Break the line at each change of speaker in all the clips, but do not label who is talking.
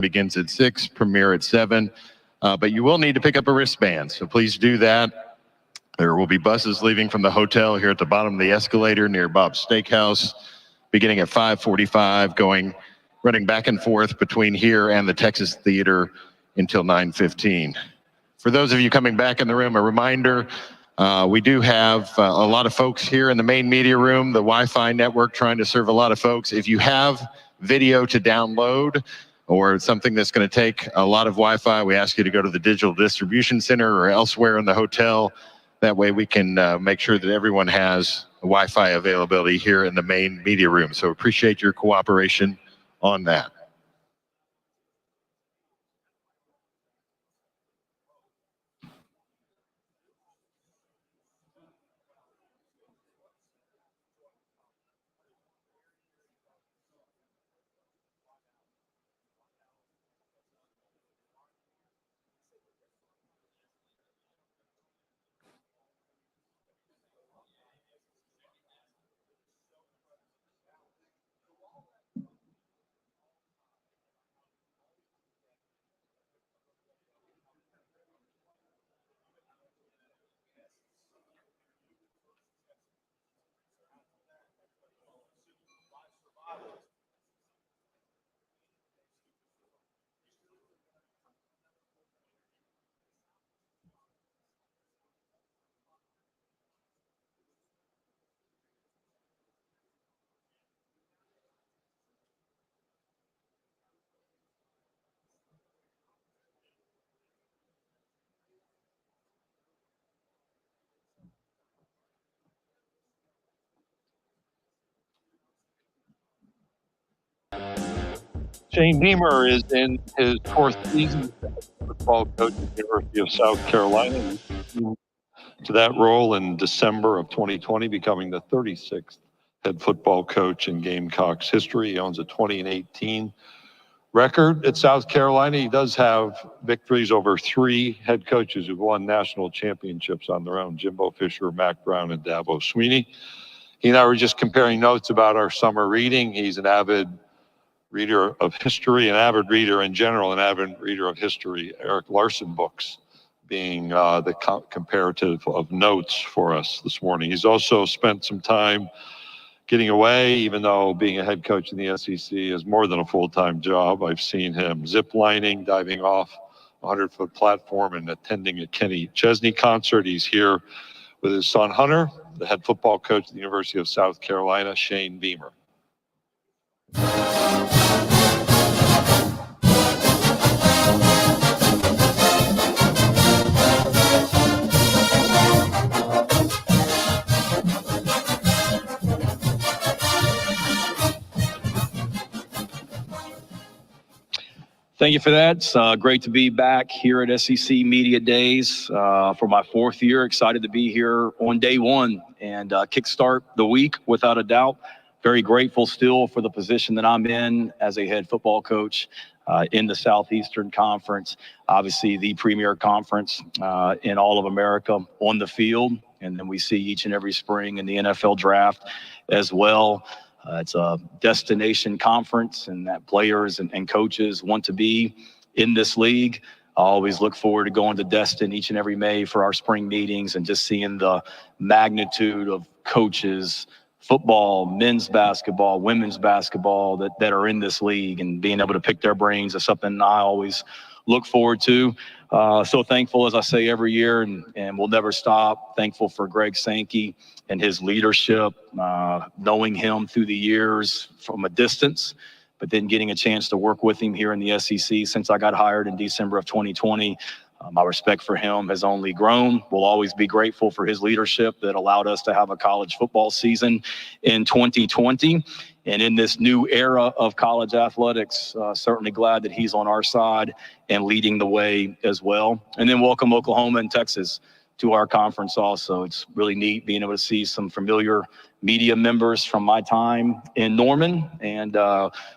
begins at 6, premiere at 7. But you will need to pick up a wristband, so please do that. There will be buses leaving from the hotel here at the bottom of the escalator near Bob's Steakhouse, beginning at 5:45, running back and forth between here and the Texas Theater until 9:15. For those of you coming back in the room, a reminder, we do have a lot of folks here in the main media room, the Wi-Fi network trying to serve a lot of folks. If you have video to download or something that's going to take a lot of Wi-Fi, we ask you to go to the Digital Distribution Center or elsewhere in the hotel. That way we can make sure that everyone has Wi-Fi availability here in the main media room. So appreciate your cooperation on that.
Shane Beamer is in his 4th season as football coach at the University of South Carolina. To that role in December of 2020, becoming the 36th head football coach in Gamecocks history. He owns a 20-18 record at South Carolina. He does have victories over 3 head coaches who've won national championships on their own: Jimbo Fisher, Mac Brown, and Dabo Sweeney. He and I were just comparing notes about our summer reading. He's an avid reader of history, an avid reader in general, an avid reader of history. Eric Larson books being the comparative of notes for us this morning. He's also spent some time getting away, even though being a head coach in the SEC is more than a full-time job. I've seen him zip lining, diving off a 100-foot platform, and attending a Kenny Chesney concert. He's here with his son Hunter, the head football coach at the University of South Carolina, Shane Beamer.
Thank you for that. It's great to be back here at SEC Media Days for my 4th year. Excited to be here on day 1 and kickstart the week without a doubt. Very grateful still for the position that I'm in as a head football coach in the Southeastern Conference, obviously the premier conference in all of America on the field. And then we see each and every spring in the NFL draft as well. It's a destination conference, and that players and coaches want to be in this league. I always look forward to going to Destin each and every May for our spring meetings and just seeing the magnitude of coaches, football, men's basketball, women's basketball that are in this league, and being able to pick their brains is something I always look forward to. So thankful, as I say every year, and we'll never stop. Thankful for Greg Sankey and his leadership, knowing him through the years from a distance, but then getting a chance to work with him here in the SEC since I got hired in December of 2020. My respect for him has only grown. We'll always be grateful for his leadership that allowed us to have a college football season in 2020. And in this new era of college athletics, certainly glad that he's on our side and leading the way as well. And then welcome Oklahoma and Texas to our conference also. It's really neat being able to see some familiar media members from my time in Norman, and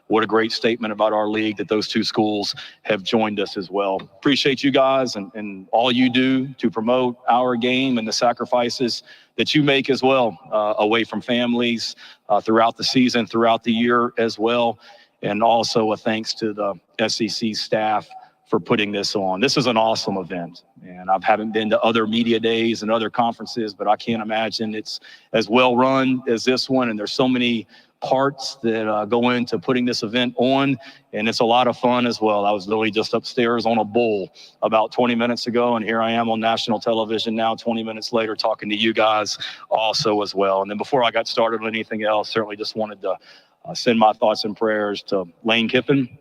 what a great statement about our league that those 2 schools have joined us as well. Appreciate you guys and all you do to promote our game and the sacrifices that you make as well, away from families throughout the season, throughout the year as well. and also a thanks to the SEC staff for putting this on. This is an awesome event, and I haven't been to other media days and other conferences, but I can't imagine it's as well run as this one, and there's so many parts that go into putting this event on, and it's a lot of fun as well. I was literally just upstairs on a bull about 20 minutes ago, and here I am on national television now 20 minutes later talking to you guys also as well. And then before I got started on anything else, certainly just wanted to send my thoughts and prayers to Lane Kiffin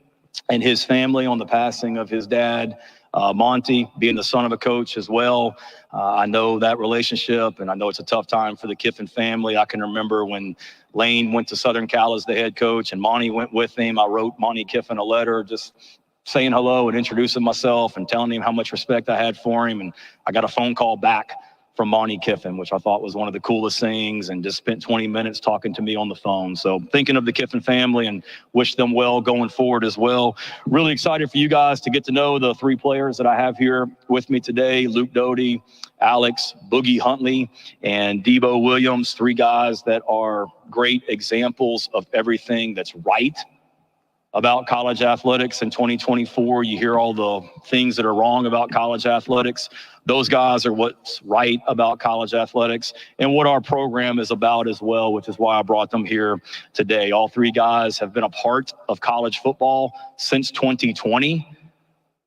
and his family on the passing of his dad, Monty, being the son of a coach as well. I know that relationship, and I know it's a tough time for the Kiffin family. I can remember when Lane went to Southern Cal as the head coach and Monty went with him. I wrote Monty Kiffin a letter just saying hello and introducing myself and telling him how much respect I had for him. And I got a phone call back from Monty Kiffin, which I thought was one of the coolest things, and just spent 20 minutes talking to me on the phone. So thinking of the Kiffin family and wish them well going forward as well. Really excited for you guys to get to know the three players that I have here with me today: Luke Doty, Alex Boogie Huntley, and Debo Williams, three guys that are great examples of everything that's right about college athletics in 2024. You hear all the things that are wrong about college athletics. Those guys are what's right about college athletics and what our program is about as well, which is why I brought them here today. All three guys have been a part of college football since 2020.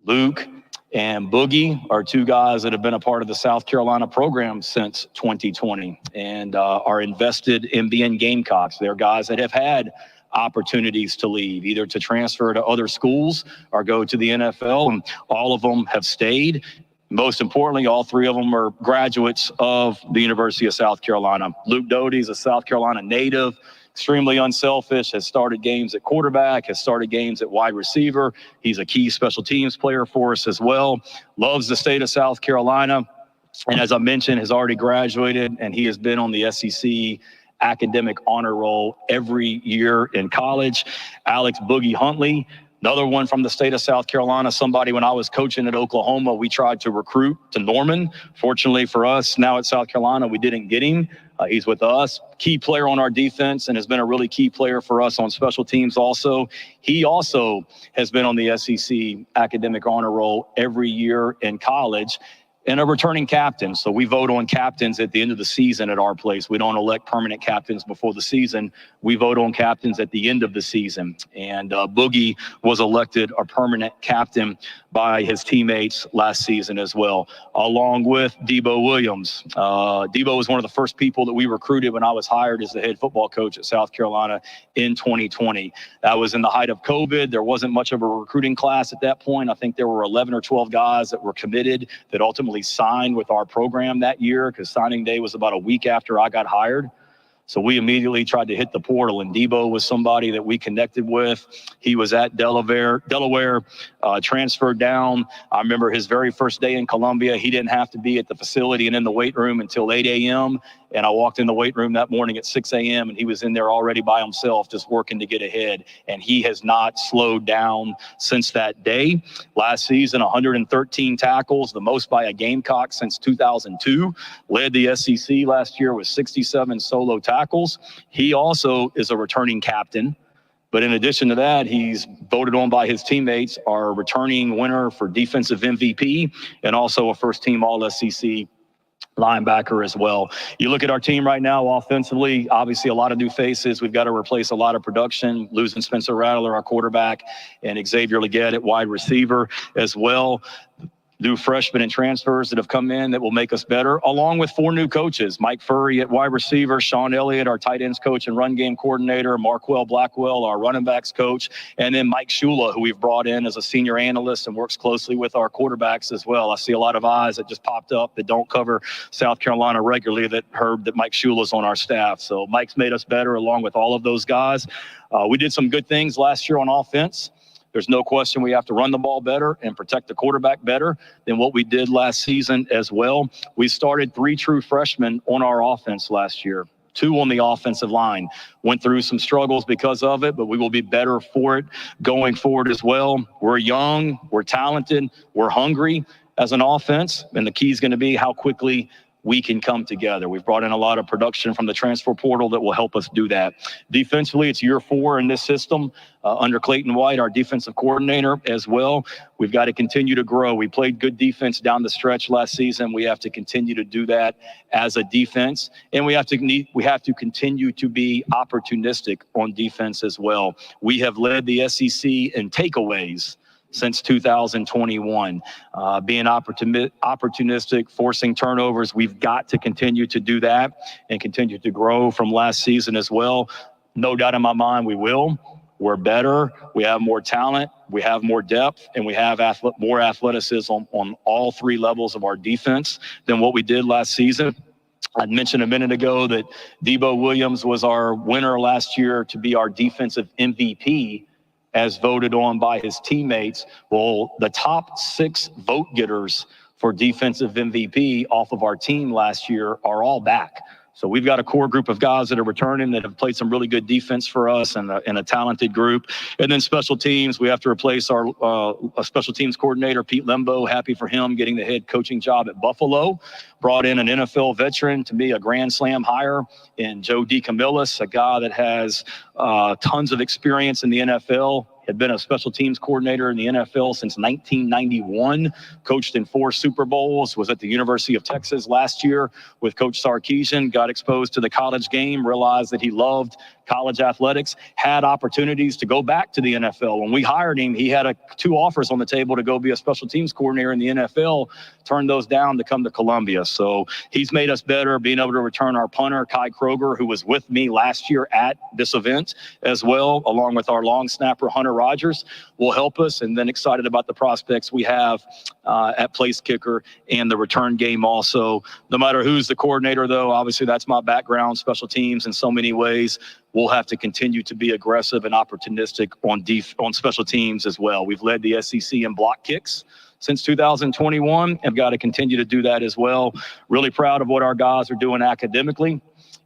Luke and Boogie are two guys that have been a part of the South Carolina program since 2020 and are invested in being Gamecocks. They're guys that have had opportunities to leave, either to transfer to other schools or go to the NFL, and all of them have stayed. Most importantly, all three of them are graduates of the University of South Carolina. Luke Doty is a South Carolina native, extremely unselfish, has started games at quarterback, has started games at wide receiver. He's a key special teams player for us as well. Loves the state of South Carolina. And as I mentioned, has already graduated, and he has been on the SEC academic honor roll every year in college. Alex Boogie Huntley, another one from the state of South Carolina, somebody when I was coaching at Oklahoma, we tried to recruit to Norman. Fortunately for us, now at South Carolina, we didn't get him. He's with us. Key player on our defense and has been a really key player for us on special teams also. He also has been on the SEC academic honor roll every year in college, and a returning captain. So we vote on captains at the end of the season at our place. We don't elect permanent captains before the season. We vote on captains at the end of the season. And Boogie was elected a permanent captain by his teammates last season as well, along with Debo Williams. Debo was one of the first people that we recruited when I was hired as the head football coach at South Carolina in 2020. That was in the height of COVID. There wasn't much of a recruiting class at that point. I think there were 11 or 12 guys that were committed that ultimately signed with our program that year, because signing day was about a week after I got hired. So we immediately tried to hit the portal, and Debo was somebody that we connected with. He was at Delaware, transferred down. I remember his very first day in Columbia. He didn't have to be at the facility and in the weight room until 8 a.m. And I walked in the weight room that morning at 6 a.m. and he was in there already by himself, just working to get ahead. And he has not slowed down since that day. Last season, 113 tackles, the most by a Gamecock since 2002. Led the SEC last year with 67 solo tackles. He also is a returning captain. But in addition to that, he's voted on by his teammates, our returning winner for defensive MVP, and also a first-team All-SEC linebacker as well. You look at our team right now offensively, obviously a lot of new faces. We've got to replace a lot of production, losing Spencer Rattler, our quarterback, and Xavier Leggett at wide receiver as well. New freshmen and transfers that have come in that will make us better, along with 4 new coaches: Mike Furry at wide receiver, Sean Elliott, our tight ends coach and run game coordinator, Marquell Blackwell, our running backs coach, and then Mike Shula, who we've brought in as a senior analyst and works closely with our quarterbacks as well. I see a lot of eyes that just popped up that don't cover South Carolina regularly that heard that Mike Shula's on our staff. So Mike's made us better along with all of those guys. We did some good things last year on offense. There's no question we have to run the ball better and protect the quarterback better than what we did last season as well. We started 3 true freshmen on our offense last year, 2 on the offensive line. Went through some struggles because of it, but we will be better for it going forward as well. We're young, we're talented, we're hungry as an offense, and the key is going to be how quickly we can come together. We've brought in a lot of production from the transfer portal that will help us do that. Defensively, it's year 4 in this system under Clayton White, our defensive coordinator as well. We've got to continue to grow. We played good defense down the stretch last season. We have to continue to do that as a defense, and we have to continue to be opportunistic on defense as well. We have led the SEC in takeaways since 2021. Being opportunistic, forcing turnovers, we've got to continue to do that and continue to grow from last season as well. No doubt in my mind we will. We're better, we have more talent, we have more depth, and we have more athleticism on all 3 levels of our defense than what we did last season. I mentioned a minute ago that Debo Williams was our winner last year to be our defensive MVP as voted on by his teammates. Well, the top 6 vote getters for defensive MVP off of our team last year are all back. So we've got a core group of guys that are returning that have played some really good defense for us and a talented group. And then special teams, we have to replace our special teams coordinator, Pete Lembo. Happy for him getting the head coaching job at Buffalo. Brought in an NFL veteran to be a Grand Slam hire in Joe DeCamillis, a guy that has tons of experience in the NFL. Had been a special teams coordinator in the NFL since 1991, coached in 4 Super Bowls, was at the University of Texas last year with Coach Sarkisian, got exposed to the college game, realized that he loved college athletics, had opportunities to go back to the NFL. When we hired him, he had 2 offers on the table to go be a special teams coordinator in the NFL, turned those down to come to Columbia. So he's made us better, being able to return our punter, Kai Kroger, who was with me last year at this event as well, along with our long snapper, Hunter Rogers, will help us. And then excited about the prospects we have at place kicker and the return game also. No matter who's the coordinator, though, obviously that's my background, special teams in so many ways. We'll have to continue to be aggressive and opportunistic on special teams as well. We've led the SEC in block kicks since 2021 and got to continue to do that as well. Really proud of what our guys are doing academically.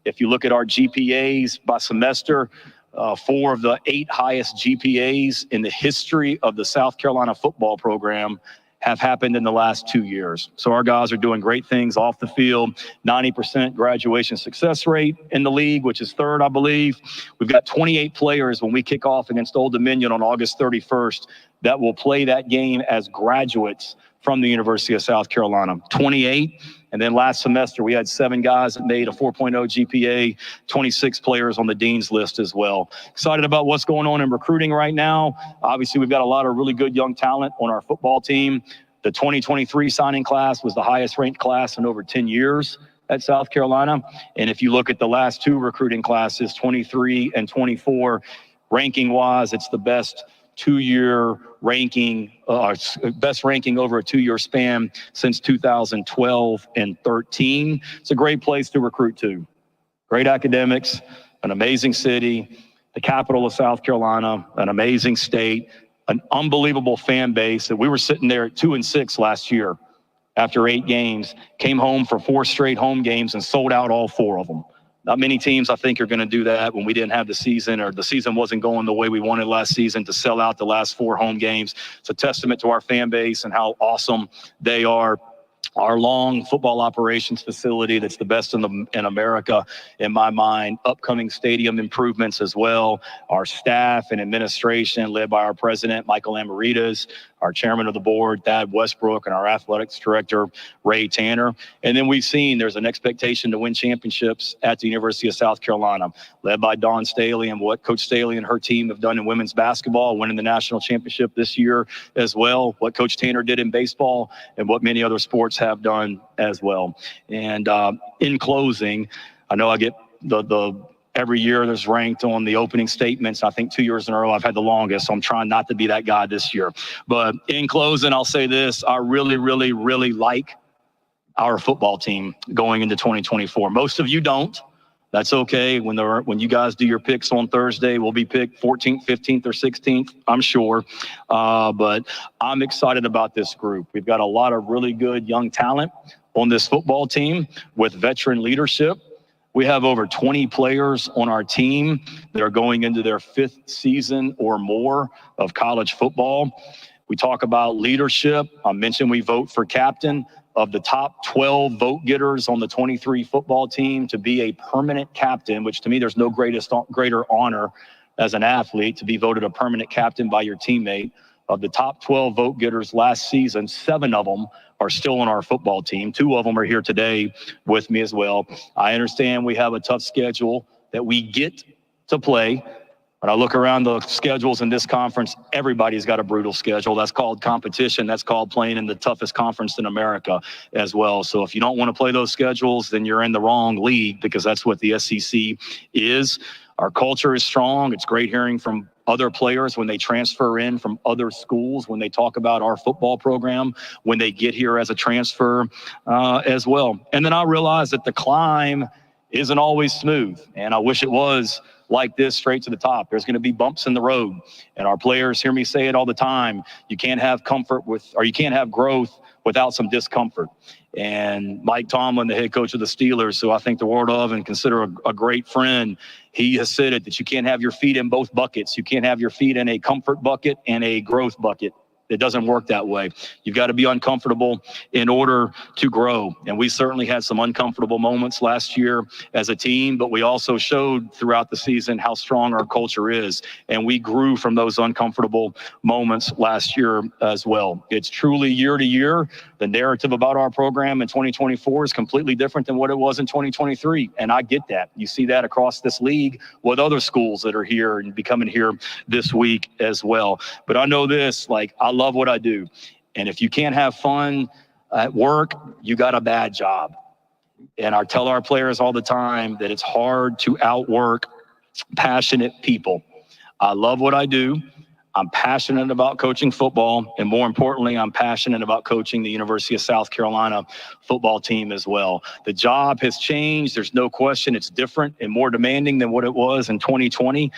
If you look at our GPAs by semester, 4 of the 8 highest GPAs in the history of the South Carolina football program have happened in the last 2 years. So our guys are doing great things off the field. 90% graduation success rate in the league, which is 3rd, I believe. We've got 28 players when we kick off against Old Dominion on August 31st that will play that game as graduates from the University of South Carolina. 28. And then last semester, we had 7 guys that made a 4.0 GPA, 26 players on the dean's list as well. Excited about what's going on in recruiting right now. Obviously, we've got a lot of really good young talent on our football team. The 2023 signing class was the highest ranked class in over 10 years at South Carolina. And if you look at the last 2 recruiting classes, 23 and 24, ranking-wise, it's the best 2-year ranking, best ranking over a 2-year span since 2012 and 13. It's a great place to recruit to. Great academics, an amazing city, the capital of South Carolina, an amazing state, an unbelievable fan base. That we were sitting there at 2-6 last year after 8 games, came home for 4 straight home games and sold out all 4 of them. Not many teams, I think, are going to do that when we didn't have the season, or the season wasn't going the way we wanted last season, to sell out the last 4 home games. It's a testament to our fan base and how awesome they are. Our long football operations facility that's the best in America, in my mind. Upcoming stadium improvements as well. Our staff and administration, led by our president, Michael Amaritas, our chairman of the board, Thad Westbrook, and our athletics director, Ray Tanner. And then we've seen there's an expectation to win championships at the University of South Carolina, led by Dawn Staley and what Coach Staley and her team have done in women's basketball, winning the national championship this year as well, what Coach Tanner did in baseball, and what many other sports have done as well. And in closing, I know I get every year there's ranked on the opening statements. I think 2 years in a row I've had the longest, so I'm trying not to be that guy this year. But in closing, I'll say this. I really, really, really like our football team going into 2024. Most of you don't. That's okay. When you guys do your picks on Thursday, we'll be picked 14th, 15th, or 16th, I'm sure. But I'm excited about this group. We've got a lot of really good young talent on this football team with veteran leadership. We have over 20 players on our team that are going into their 5th season or more of college football. We talk about leadership. I mentioned we vote for captain. Of the top 12 vote getters on the 23 football team to be a permanent captain, which to me there's no greater honor as an athlete to be voted a permanent captain by your teammate. Of the top 12 vote getters last season, 7 of them are still on our football team. 2 of them are here today with me as well. I understand we have a tough schedule that we get to play. When I look around the schedules in this conference, everybody's got a brutal schedule. That's called competition. That's called playing in the toughest conference in America as well. So if you don't want to play those schedules, then you're in the wrong league, because that's what the SEC is. Our culture is strong. It's great hearing from other players when they transfer in from other schools, when they talk about our football program, when they get here as a transfer as well. And then I realize that the climb isn't always smooth, and I wish it was like this straight to the top. There's going to be bumps in the road, and our players hear me say it all the time. You can't have you can't have growth without some discomfort. And Mike Tomlin, the head coach of the Steelers, who I think the world of and consider a great friend, he has said it, that you can't have your feet in both buckets. You can't have your feet in a comfort bucket and a growth bucket. It doesn't work that way. You've got to be uncomfortable in order to grow. And we certainly had some uncomfortable moments last year as a team, but we also showed throughout the season how strong our culture is. And we grew from those uncomfortable moments last year as well. It's truly year to year. The narrative about our program in 2024 is completely different than what it was in 2023. And I get that. You see that across this league with other schools that are here and becoming here this week as well. But I know this, I love what I do. And if you can't have fun at work, you got a bad job. And I tell our players all the time that it's hard to outwork passionate people. I love what I do. I'm passionate about coaching football, and more importantly, I'm passionate about coaching the University of South Carolina football team as well. The job has changed. There's no question it's different and more demanding than what it was in 2020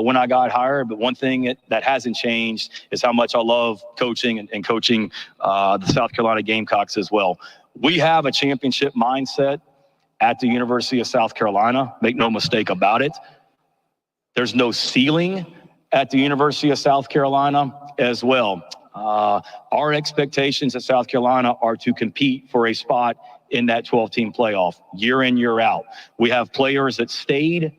when I got hired. But one thing that hasn't changed is how much I love coaching and coaching the South Carolina Gamecocks as well. We have a championship mindset at the University of South Carolina. Make no mistake about it. There's no ceiling at the University of South Carolina as well. Our expectations at South Carolina are to compete for a spot in that 12-team playoff year in, year out. We have players that stayed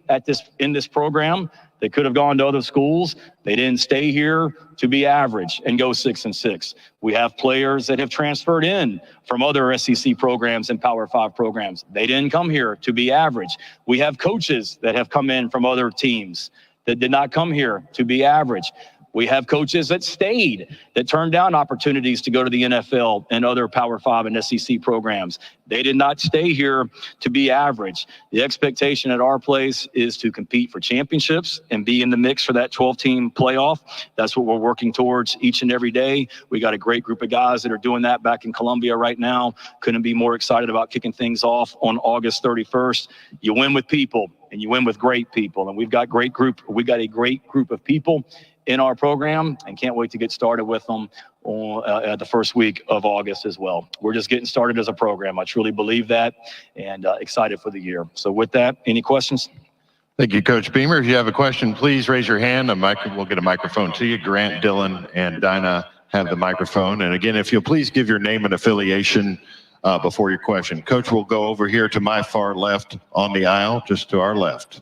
in this program that could have gone to other schools. They didn't stay here to be average and go 6-6. We have players that have transferred in from other SEC programs and Power 5 programs. They didn't come here to be average. We have coaches that have come in from other teams that did not come here to be average. We have coaches that stayed, that turned down opportunities to go to the NFL and other Power 5 and SEC programs. They did not stay here to be average. The expectation at our place is to compete for championships and be in the mix for that 12-team playoff. That's what we're working towards each and every day. We got a great group of guys that are doing that back in Columbia right now. Couldn't be more excited about kicking things off on August 31st. You win with people, and you win with great people. And we got a great group of people in our program, and can't wait to get started with them at the first week of August as well. We're just getting started as a program. I truly believe that, and excited for the year. So with that, any questions?
Thank you, Coach Beamer. If you have a question, please raise your hand. We'll get a microphone to you. Grant, Dylan, and Dinah have the microphone. And again, if you'll please give your name and affiliation before your question. Coach will go over here to my far left on the aisle, just to our left.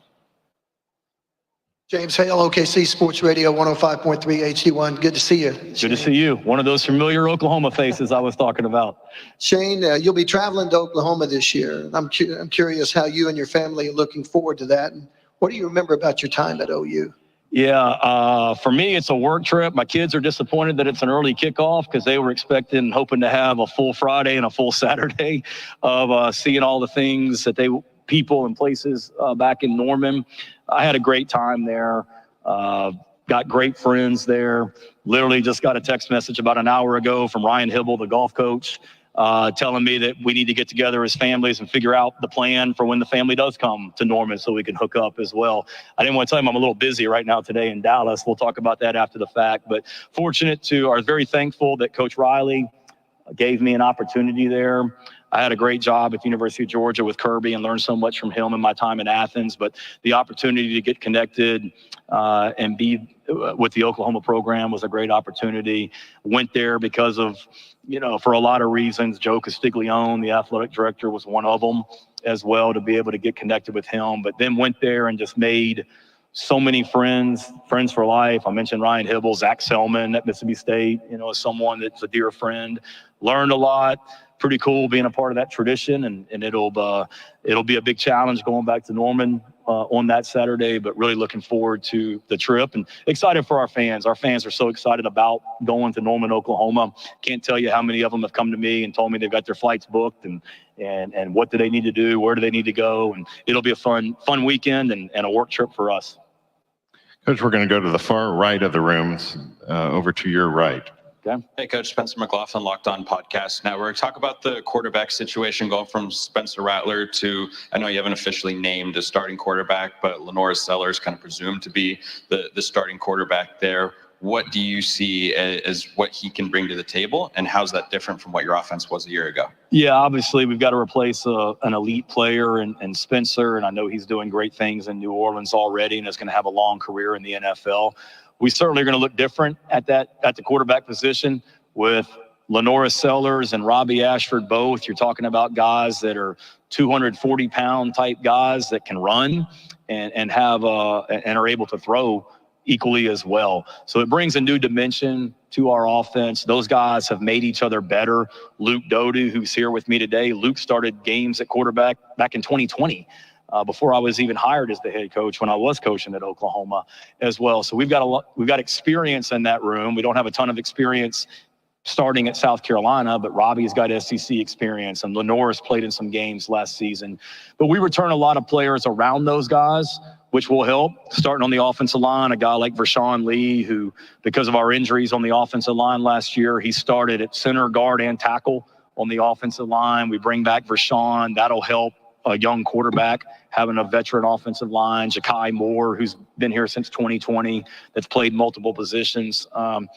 James Hale, OKC Sports Radio 105.3 HD1. Good to see you.
Good to see you. One of those familiar Oklahoma faces I was talking about.
Shane, you'll be traveling to Oklahoma this year. I'm curious how you and your family are looking forward to that. And what do you remember about your time at OU?
Yeah, for me, it's a work trip. My kids are disappointed that it's an early kickoff because they were expecting, hoping to have a full Friday and a full Saturday of seeing all the things that people and places back in Norman. I had a great time there. Got great friends there. Literally just got a text message about an hour ago from Ryan Hibble, the golf coach, telling me that we need to get together as families and figure out the plan for when the family does come to Norman so we can hook up as well. I didn't want to tell him I'm a little busy right now today in Dallas. We'll talk about that after the fact, but very thankful that Coach Riley gave me an opportunity there. I had a great job at the University of Georgia with Kirby and learned so much from him in my time in Athens. But the opportunity to get connected and be with the Oklahoma program was a great opportunity. Went there because of, for a lot of reasons. Joe Castiglione, the athletic director, was one of them as well, to be able to get connected with him. But then went there and just made so many friends for life. I mentioned Ryan Hibble, Zach Selman at Mississippi State, as someone that's a dear friend. Learned a lot. Pretty cool being a part of that tradition, and it'll be a big challenge going back to Norman on that Saturday, but really looking forward to the trip and excited for our fans. Our fans are so excited about going to Norman, Oklahoma. Can't tell you how many of them have come to me and told me they've got their flights booked and what do they need to do, where do they need to go, and it'll be a fun weekend and a work trip for us.
Coach, we're going to go to the far right of the rooms, over to your right.
Okay.
Hey, Coach. Spencer McLaughlin, Locked On Podcast Network. Talk about the quarterback situation going from Spencer Rattler to, I know you haven't officially named a starting quarterback, but Lenora Sellers kind of presumed to be the starting quarterback there. What do you see as what he can bring to the table, and how's that different from what your offense was a year ago?
Yeah, obviously we've got to replace an elite player in Spencer, and I know he's doing great things in New Orleans already and is going to have a long career in the NFL. We certainly are going to look different at the quarterback position with Lenora Sellers and Robbie Ashford both. You're talking about guys that are 240-pound type guys that can run and are able to throw equally as well. So it brings a new dimension to our offense. Those guys have made each other better. Luke Doty, who's here with me today, Luke started games at quarterback back in 2020. Before I was even hired as the head coach, when I was coaching at Oklahoma as well. So we've got experience in that room. We don't have a ton of experience starting at South Carolina, but Robbie's got SEC experience, and Lenora's played in some games last season. But we return a lot of players around those guys, which will help. Starting on the offensive line, a guy like Vershawn Lee, who, because of our injuries on the offensive line last year, he started at center, guard, and tackle on the offensive line. We bring back Vershawn. That'll help a young quarterback having a veteran offensive line. Ja'Kai Moore, who's been here since 2020, that's played multiple positions on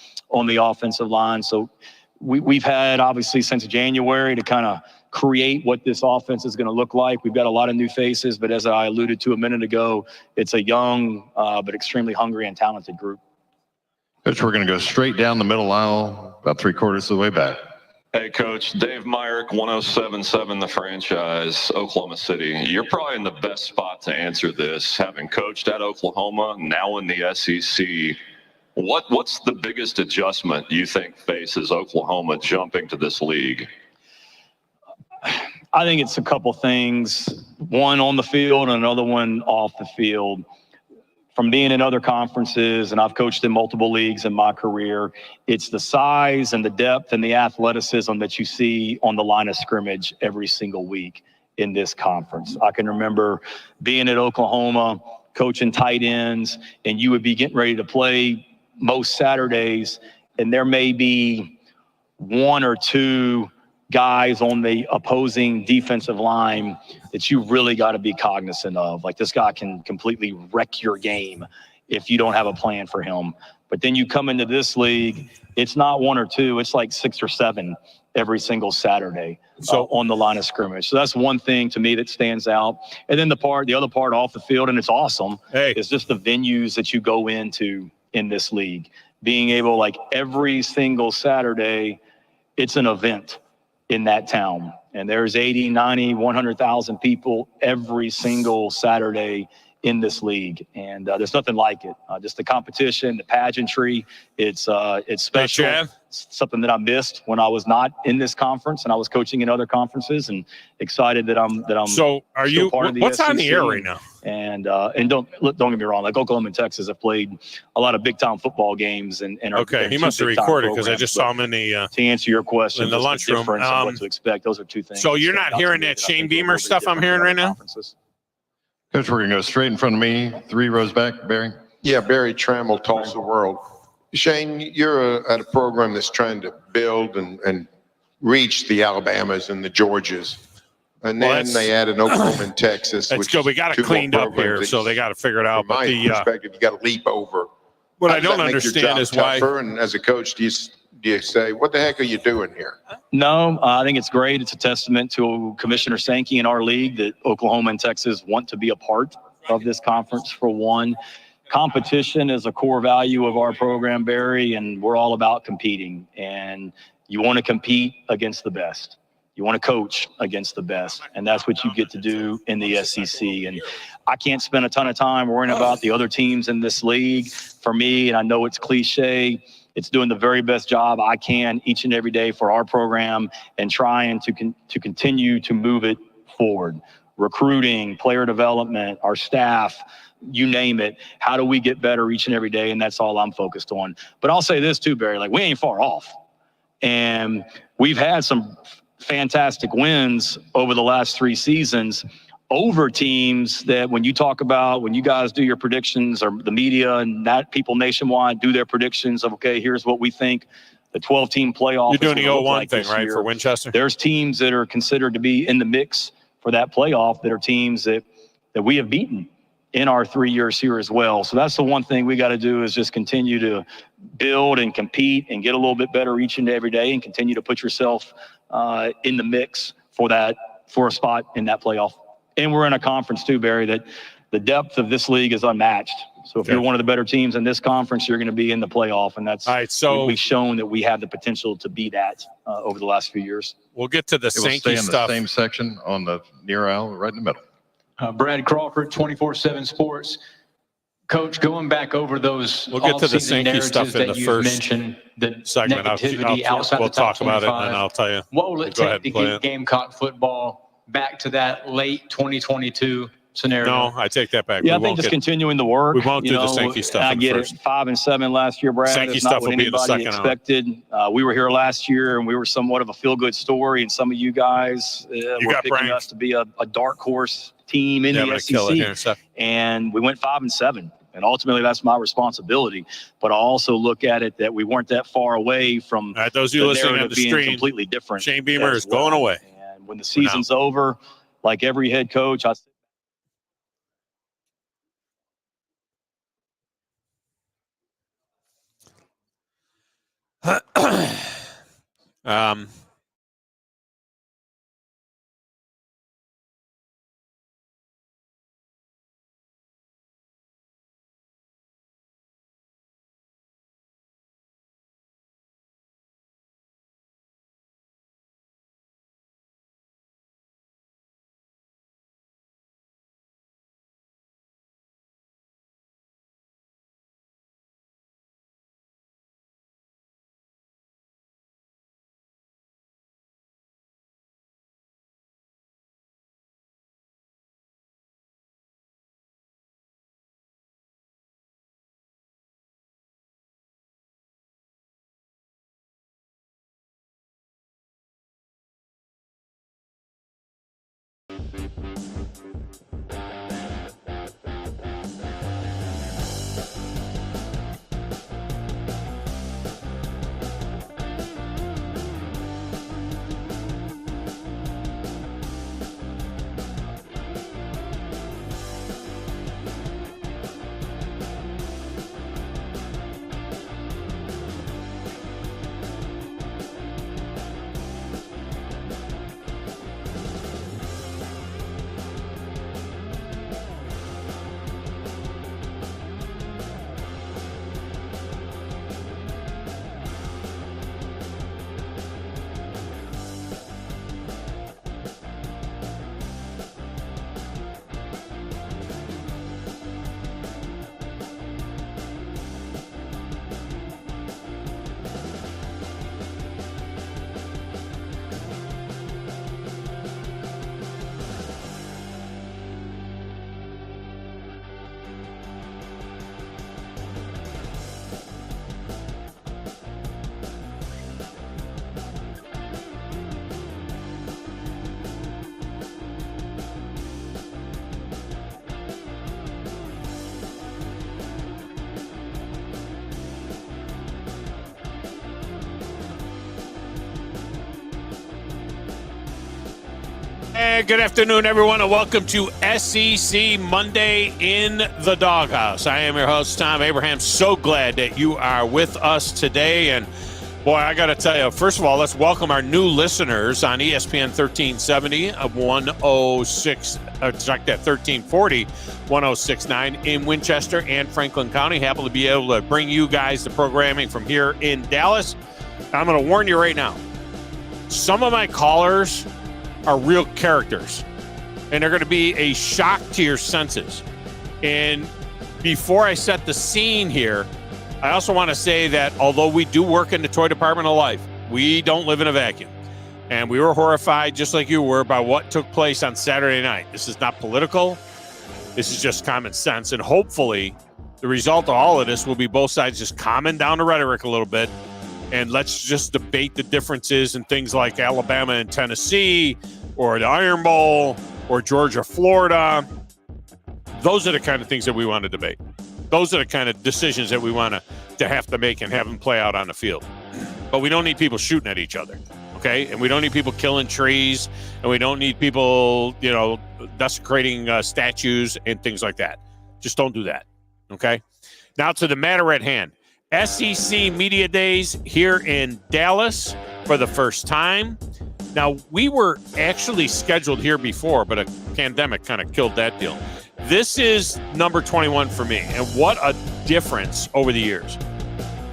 the offensive line. So we've had, obviously, since January to kind of create what this offense is going to look like. We've got a lot of new faces, but as I alluded to a minute ago, it's a young but extremely hungry and talented group.
Coach, we're going to go straight down the middle aisle, about 3/4 of the way back.
Hey, Coach. Dave Myrick, 107.7 The Franchise, Oklahoma City. You're probably in the best spot to answer this, having coached at Oklahoma, now in the SEC. What's the biggest adjustment you think faces Oklahoma jumping to this league?
I think it's a couple things, one on the field and another one off the field. From being in other conferences, and I've coached in multiple leagues in my career, it's the size and the depth and the athleticism that you see on the line of scrimmage every single week in this conference. I can remember being at Oklahoma, coaching tight ends, and you would be getting ready to play most Saturdays, and there may be one or two guys on the opposing defensive line that you really got to be cognizant of. Like, this guy can completely wreck your game if you don't have a plan for him. But then you come into this league, it's not one or two, it's like 6 or 7 every single Saturday on the line of scrimmage. So that's one thing to me that stands out. And then the other part off the field, and it's awesome, is just the venues that you go into in this league. Being able, like, every single Saturday, it's an event in that town. And there's 80, 90, 100,000 people every single Saturday in this league. And there's nothing like it. Just the competition, the pageantry, it's special. It's something that I missed when I was not in this conference and I was coaching in other conferences, and excited that I'm
So are you,
part of the
what's
SEC.
on the air right now?
And don't get me wrong, like Oklahoma and Texas have played a lot of big time football games and are
Okay, he
two
must have
big-time
recorded because I
programs.
just saw him in the
To answer your question,
in the
just
lunchroom.
difference of what to expect. Those are two things.
So
that
you're
stand
not
out to
hearing
me
that
that I
Shane
think are a
Beamer
little bit
stuff I'm
different
hearing
than
right
other
now?
conferences.
Coach, we're going to go straight in front of me, 3 rows back. Barry?
Yeah, Barry Trammell, Tulsa World. Shane, you're at a program that's trying to build and reach the Alabamas and the Georgias. And
Well,
then they added Oklahoma and Texas.
That's
which
good. We
is
got
two
it
more
cleaned up
programs
here,
that
so they got to figure it out.
From
But
my perspective, you got to leap over.
what
How
I
does
don't
that make your
understand
job
is why.
tougher? And as a coach, do you do you say, what the heck are you doing here?
No, I think it's great. It's a testament to Commissioner Sankey and our league that Oklahoma and Texas want to be a part of this conference. For one, competition is a core value of our program, Barry, and we're all about competing. And you want to compete against the best. You want to coach against the best, and that's what you get to do in the SEC. And I can't spend a ton of time worrying about the other teams in this league. For me, and I know it's cliche, it's doing the very best job I can each and every day for our program and trying to continue to move it forward. Recruiting, player development, our staff, you name it. How do we get better each and every day? And that's all I'm focused on. But I'll say this too, Barry, like we ain't far off. And we've had some fantastic wins over the last 3 seasons over teams that when you guys do your predictions, or the media and that people nationwide do their predictions of, okay, here's what we think the 12-team playoff.
You're doing the 0-1
like
thing, right, for Winchester?
There's teams that are considered to be in the mix for that playoff that are teams that we have beaten in our 3 years here as well. So that's the one thing we got to do, is just continue to build and compete and get a little bit better each and every day and continue to put yourself in the mix for a spot in that playoff. And we're in a conference too, Barry, that the depth of this league is unmatched. So if you're one of the better teams in this conference, you're going to be in the playoff. And that's,
all right, so
we've shown that we have the potential to be that over the last few years.
We'll get to the
It will stay
Sankey
in the
stuff.
same section on the near aisle, right in the middle.
Brad Crawford, 24/7 Sports. Coach, going back over those
We'll get to the
off-season
Sankey
narratives
stuff in
that
the
you've
first
mentioned, the
segment.
negativity outside
we'll
the top
talk about
25.
it, and then I'll tell you.
What will it
Go ahead
take
and
to
play
get Gamecock football back to that late 2022 scenario?
No, I take that back.
Yeah,
We
I think just continuing the work.
we won't
you
do the
know,
Sankey stuff
I
in the
get
first.
it. 5-7 last year, Brad.
Sankey
It's
stuff
not what
will be in the
anybody
second hour.
expected. We were here last year, and we were somewhat of a feel-good story, and some of you guys were
got
picking
brains.
us to be a dark horse team in
Yeah, I'm
the
gonna kill it
SEC.
here, Seth.
And we went 5-7. And ultimately, that's my responsibility. But I also look at it that we weren't that far away from
All right, those of you
the
listening on
narrative
the
being
stream,
completely different.
Shane Beamer
as
is going
well.
away.
And when the season's over, like every head coach,
um, Hey, good afternoon, everyone, and welcome to SEC Monday in the Doghouse. I am your host, Tom Abraham. So glad that you are with us today. And Boy, I got to tell you, first of all, let's welcome our new listeners on ESPN 1370 of 1340, 1069 in Winchester and Franklin County. Happy to be able to bring you guys the programming from here in Dallas. I'm going to warn you right now. Some of my callers are real characters, and they're going to be a shock to your senses. And before I set the scene here, I also want to say that although we do work in the toy department of life, we don't live in a vacuum. And we were horrified, just like you were, by what took place on Saturday night. This is not political. This is just common sense. And hopefully the result of all of this will be both sides just calming down the rhetoric a little bit. And let's just debate the differences in things like Alabama and Tennessee, or the Iron Bowl, or Georgia, Florida. Those are the kind of things that we want to debate. Those are the kind of decisions that we want to have to make and have them play out on the field. But we don't need people shooting at each other, okay? And we don't need people killing trees, and we don't need people, desecrating statues and things like that. Just don't do that, okay? Now to the matter at hand. SEC Media Days here in Dallas for the first time. Now, we were actually scheduled here before, but a pandemic kind of killed that deal. This is number 21 for me, and what a difference over the years.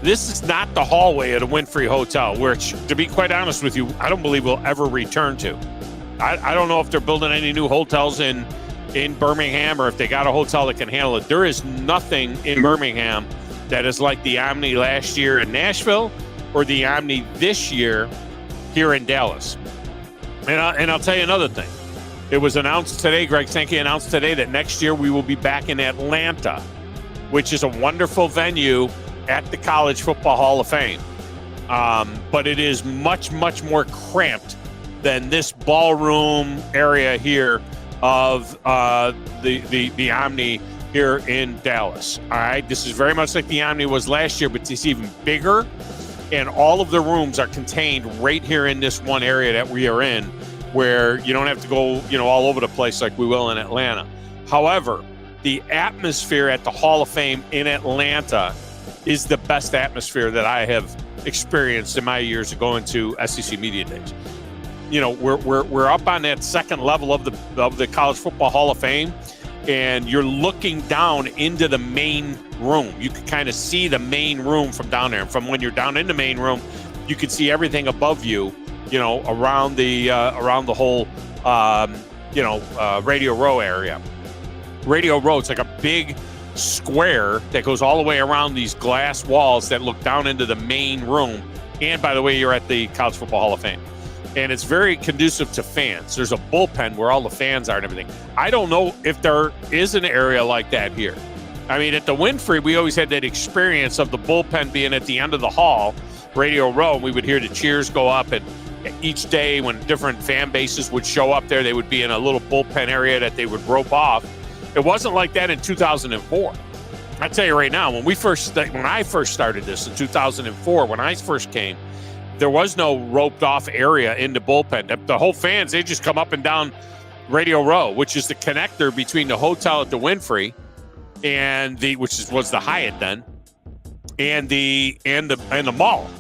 This is not the hallway at a Winfrey Hotel, which, to be quite honest with you, I don't believe we'll ever return to. I don't know if they're building any new hotels in Birmingham, or if they got a hotel that can handle it. There is nothing in Birmingham that is like the Omni last year in Nashville or the Omni this year here in Dallas. And I'll tell you another thing. It was announced today, Greg Sankey announced today, that next year we will be back in Atlanta, which is a wonderful venue at the College Football Hall of Fame. But it is much, much more cramped than this ballroom area here of the Omni here in Dallas. All right, this is very much like the Omni was last year, but it's even bigger, and all of the rooms are contained right here in this one area that we are in, where you don't have to go, all over the place like we will in Atlanta. However, the atmosphere at the Hall of Fame in Atlanta is the best atmosphere that I have experienced in my years of going to SEC Media Days. We're up on that second level of the College Football Hall of Fame, and you're looking down into the main room. You can kind of see the main room from down there. And from when you're down in the main room, you can see everything above you, around the whole, Radio Row area. Radio Row, it's like a big square that goes all the way around these glass walls that look down into the main room. And by the way, you're at the College Football Hall of Fame. And it's very conducive to fans. There's a bullpen where all the fans are and everything. I don't know if there is an area like that here. I mean, at the Winfrey, we always had that experience of the bullpen being at the end of the hall, Radio Row, and we would hear the cheers go up, and each day when different fan bases would show up there, they would be in a little bullpen area that they would rope off. It wasn't like that in 2004. I tell you right now, when I first started this in 2004, when I first came, there was no roped off area in the bullpen. The whole fans, they just come up and down Radio Row, which is the connector between the hotel at the Winfrey and was the Hyatt then, and the mall.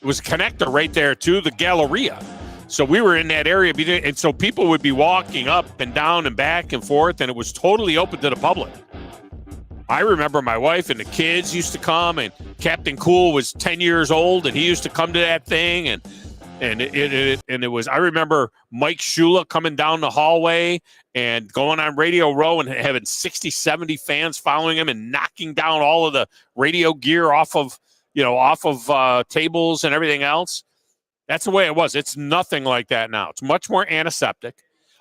It was a connector right there to the Galleria. So we were in that area, and so people would be walking up and down and back and forth, and it was totally open to the public. I remember my wife and the kids used to come, and Captain Cool was 10 years old, and he used to come to that thing, and it was. I remember Mike Shula coming down the hallway and going on Radio Row and having 60, 70 fans following him and knocking down all of the radio gear off of tables and everything else. That's the way it was. It's nothing like that now. It's much more antiseptic.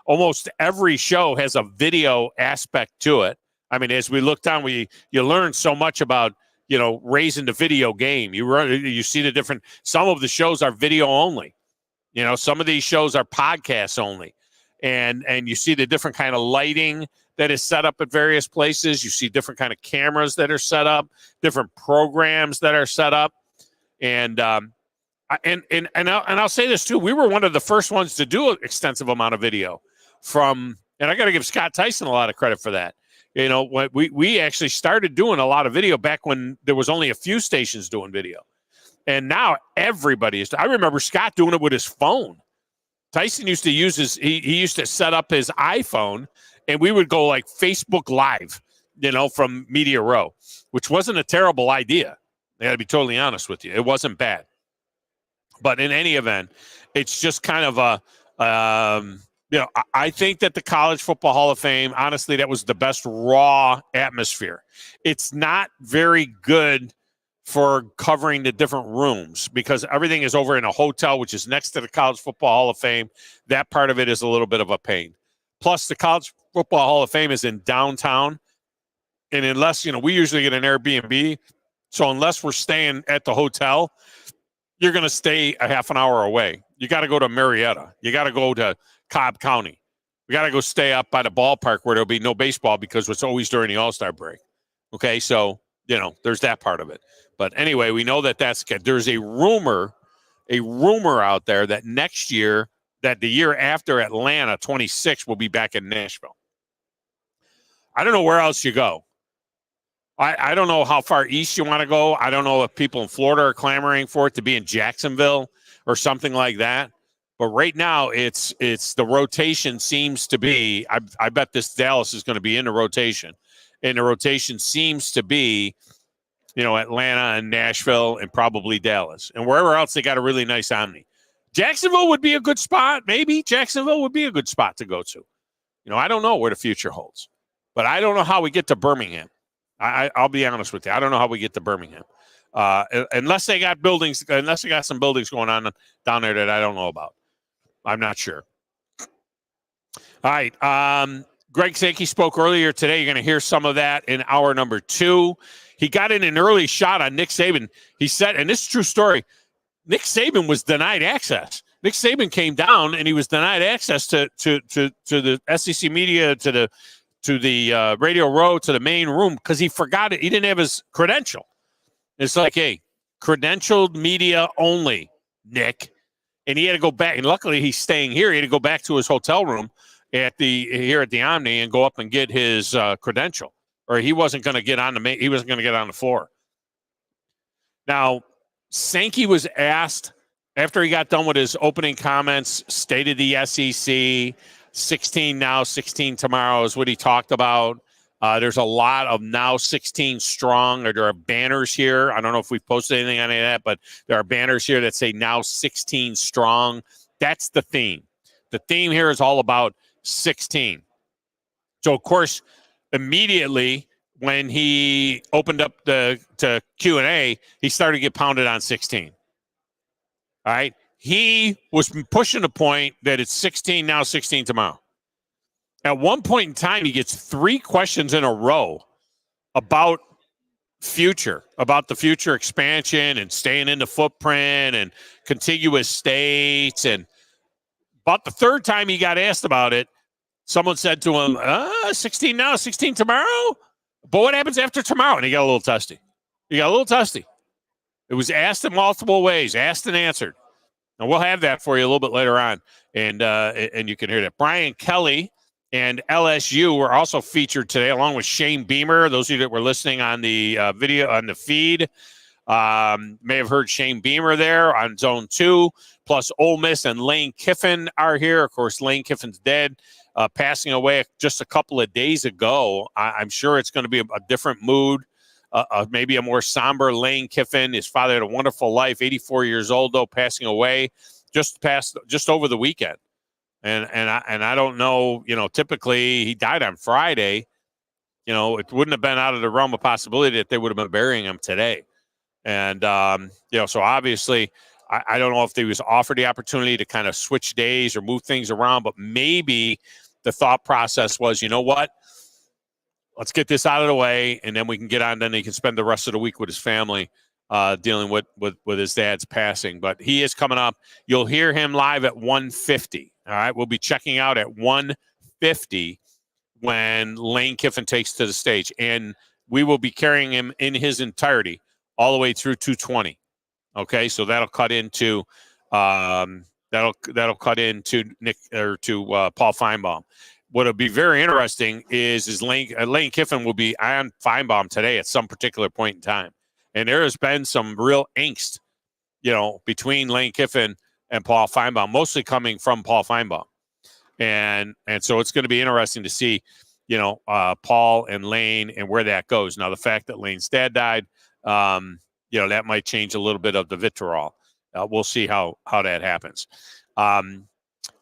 Almost every show has a video aspect to it. I mean, as we look down, you learn so much about, raising the video game. You see the different, some of the shows are video only. Some of these shows are podcasts only. And you see the different kind of lighting that is set up at various places. You see different kind of cameras that are set up, different programs that are set up. And I'll say this too. We were one of the first ones to do an extensive amount of video and I got to give Scott Tyson a lot of credit for that. We actually started doing a lot of video back when there was only a few stations doing video. And now everybody is. I remember Scott doing it with his phone. Tyson used to use he used to set up his iPhone, and we would go like Facebook Live, from Media Row, which wasn't a terrible idea. I got to be totally honest with you. It wasn't bad. But in any event, it's just kind of I think that the College Football Hall of Fame, honestly, that was the best raw atmosphere. It's not very good for covering the different rooms because everything is over in a hotel, which is next to the College Football Hall of Fame. That part of it is a little bit of a pain. Plus, the College Football Hall of Fame is in downtown. And unless, we usually get an Airbnb. So unless we're staying at the hotel, you're going to stay a half an hour away. You got to go to Marietta. You got to go to Cobb County. We got to go stay up by the ballpark where there'll be no baseball because it's always during the All-Star break. Okay, so, there's that part of it. But anyway, we know that that's good. There's a rumor out there that next year, that the year after Atlanta, 26, will be back in Nashville. I don't know where else you go. I don't know how far east you want to go. I don't know if people in Florida are clamoring for it to be in Jacksonville or something like that. But right now, it's the rotation seems to be. I bet this Dallas is going to be in the rotation, and the rotation seems to be, Atlanta and Nashville and probably Dallas, and wherever else they got a really nice Omni. Jacksonville would be a good spot. Maybe Jacksonville would be a good spot to go to. I don't know where the future holds, but I don't know how we get to Birmingham. I'll be honest with you. I don't know how we get to Birmingham, unless they got some buildings going on down there that I don't know about. I'm not sure. All right. Greg Sankey spoke earlier today. You're going to hear some of that in hour number 2. He got in an early shot on Nick Saban. He said, and this is a true story, Nick Saban was denied access. Nick Saban came down and he was denied access to the SEC media, to the Radio Row, to the main room because he forgot it. He didn't have his credential. It's like, hey, credentialed media only, Nick. And he had to go back. And luckily, he's staying here. He had to go back to his hotel room here at the Omni and go up and get his credential, or he wasn't going to get on the floor. Now, Sankey was asked after he got done with his opening comments, state of the SEC. 16 now, 16 tomorrow is what he talked about. There's a lot of now 16 strong, or there are banners here. I don't know if we've posted anything on any of that, but there are banners here that say now 16 strong. That's the theme. The theme here is all about 16. So, of course, immediately when he opened up to Q&A, he started to get pounded on 16. All right. He was pushing the point that it's 16 now, 16 tomorrow. At one point in time, he gets 3 questions in a row about the future expansion and staying in the footprint and contiguous states. And about the 3rd time he got asked about it, someone said to him, 16 now, 16 tomorrow? But what happens after tomorrow? And he got a little testy. It was asked in multiple ways, asked and answered. And we'll have that for you a little bit later on, and you can hear that. Brian Kelly and LSU were also featured today, along with Shane Beamer. Those of you that were listening on the video, on the feed, may have heard Shane Beamer there on Zone 2. Plus, Ole Miss and Lane Kiffin are here. Of course, Lane Kiffin's dead, passing away just a couple of days ago. I'm sure it's going to be a different mood. Maybe a more somber Lane Kiffin. His father had a wonderful life, 84 years old, though, passing away just over the weekend. And I don't know, typically he died on Friday. It wouldn't have been out of the realm of possibility that they would have been burying him today. And, so obviously I don't know if they was offered the opportunity to kind of switch days or move things around, but maybe the thought process was, you know what? Let's get this out of the way, and then we can get on. Then he can spend the rest of the week with his family dealing with his dad's passing. But he is coming up. You'll hear him live at 1:50. All right, we'll be checking out at 1:50 when Lane Kiffin takes to the stage, and we will be carrying him in his entirety all the way through 2:20. Okay, so that'll cut into Nick or to Paul Feinbaum. What'll be very interesting is Lane Kiffin will be on Feinbaum today at some particular point in time. And there has been some real angst between Lane Kiffin and Paul Feinbaum, mostly coming from Paul Feinbaum. And so it's going to be interesting to see, Paul and Lane and where that goes. Now, the fact that Lane's dad died, that might change a little bit of the vitriol. We'll see how that happens.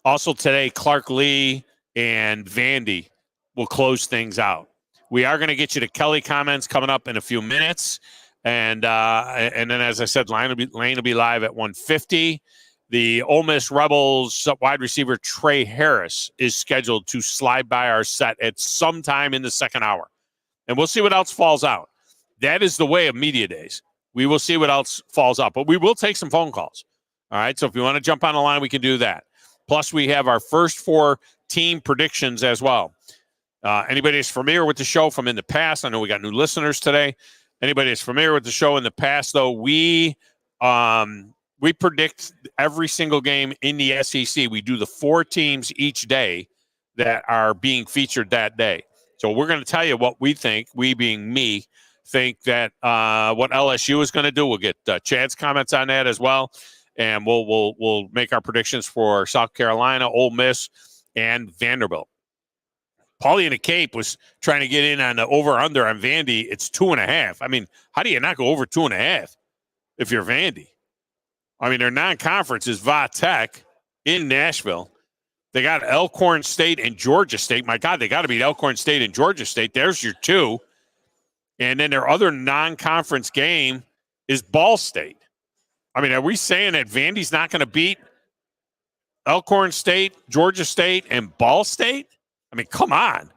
Also today, Clark Lee and Vandy will close things out. We are going to get you to Kelly comments coming up in a few minutes. And then, as I said, Lane will be live at 1:50. The Ole Miss Rebels wide receiver Trey Harris is scheduled to slide by our set at some time in the second hour. And we'll see what else falls out. That is the way of media days. We will see what else falls out. But we will take some phone calls. All right, so if you want to jump on the line, we can do that. Plus, we have our first 4 team predictions as well. Anybody that's familiar with the show from in the past, I know we got new listeners today. Anybody that's familiar with the show in the past, though, we predict every single game in the SEC. We do the 4 teams each day that are being featured that day. So we're going to tell you what we think, we being me, think that what LSU is going to do. We'll get Chad's comments on that as well. And we'll make our predictions for South Carolina, Ole Miss, and Vanderbilt. Paulie in the Cape was trying to get in on the over-under on Vandy. It's 2.5. I mean, how do you not go over 2.5 if you're Vandy? I mean, their non-conference is Va Tech in Nashville. They got Elkhorn State and Georgia State. My God, they got to beat Elkhorn State and Georgia State. There's your 2. And then their other non-conference game is Ball State. I mean, are we saying that Vandy's not going to beat Elkhorn State, Georgia State, and Ball State? I mean, come on.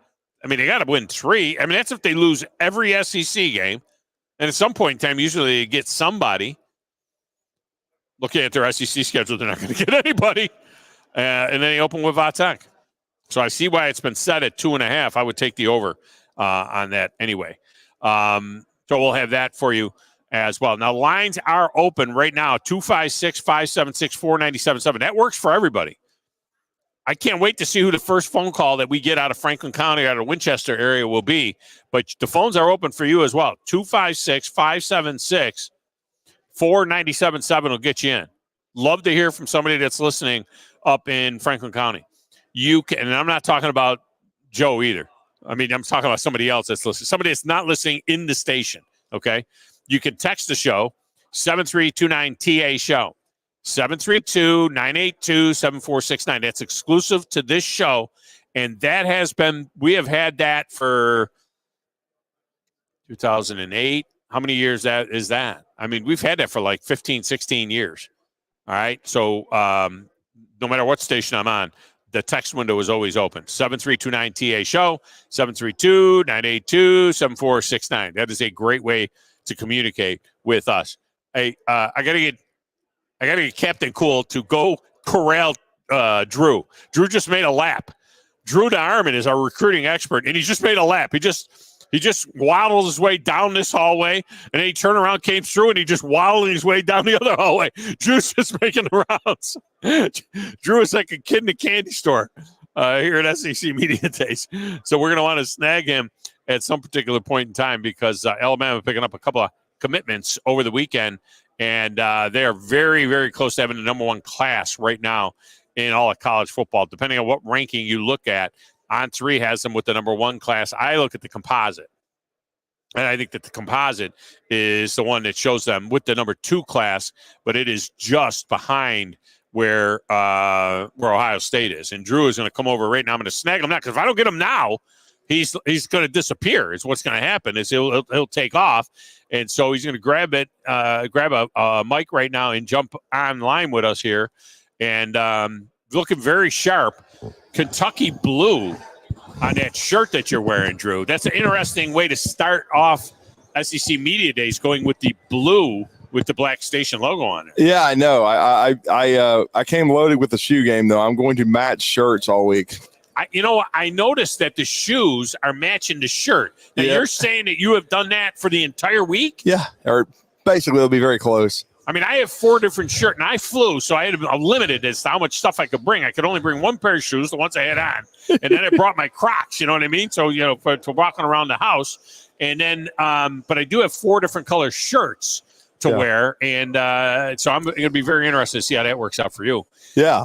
I mean, they got to win 3. I mean, that's if they lose every SEC game. And at some point in time, usually they get somebody. Looking at their SEC schedule, they're not going to get anybody. And then they open with Va Tech. So I see why it's been set at 2.5. I would take the over on that anyway. So we'll have that for you as well. Now, lines are open right now, 256-576-4977. That works for everybody. I can't wait to see who the first phone call that we get out of Franklin County, out of Winchester area will be. But the phones are open for you as well. 256-576-4977 will get you in. Love to hear from somebody that's listening up in Franklin County. You can, and I'm not talking about Joe either. I mean, I'm talking about somebody else that's listening. Somebody that's not listening in the station, okay? You can text the show, 7329-TA-SHOW. 732-982-7469. That's exclusive to this show. And that has been, we have had that for 2008. How many years that is that? I mean, we've had that for like 15, 16 years. All right. So no matter what station I'm on, the text window is always open. 7329-TA-SHOW, 732-982-7469. That is a great way to communicate with us. Hey, I got to get Captain Cool to go corral Drew. Drew just made a lap. Drew DeArmond is our recruiting expert, and he just made a lap. He just waddled his way down this hallway, and then he turned around, came through, and he just waddled his way down the other hallway. Drew's just making the rounds. Drew is like a kid in a candy store here at SEC Media Days. So we're going to want to snag him at some particular point in time because Alabama picking up a couple of commitments over the weekend. And they are very, very close to having the number 1 class right now in all of college football. Depending on what ranking you look at, On3 has them with the number 1 class. I look at the composite. And I think that the composite is the one that shows them with the number 2 class, but it is just behind where Ohio State is. And Drew is going to come over right now. I'm going to snag him now because if I don't get him now, he's going to disappear. Is what's going to happen is he'll take off. And so he's going to grab a mic right now and jump online with us here. And looking very sharp, Kentucky blue on that shirt that you're wearing, Drew. That's an interesting way to start off SEC Media Days, going with the blue with the black station logo on it.
Yeah, I know. I came loaded with the shoe game, though. I'm going to match shirts all week.
I noticed that the shoes are matching the shirt. Now, You're saying that you have done that for the entire week?
Yeah, or basically it'll be very close.
I mean, I have 4 different shirts, and I flew, so I had a limited as to how much stuff I could bring. I could only bring 1 pair of shoes, the ones I had on, and then I brought my Crocs, you know what I mean? So, for walking around the house. And then, but I do have 4 different color shirts to
Yeah.
wear. And so I'm going to be very interested to see how that works out for you.
Yeah.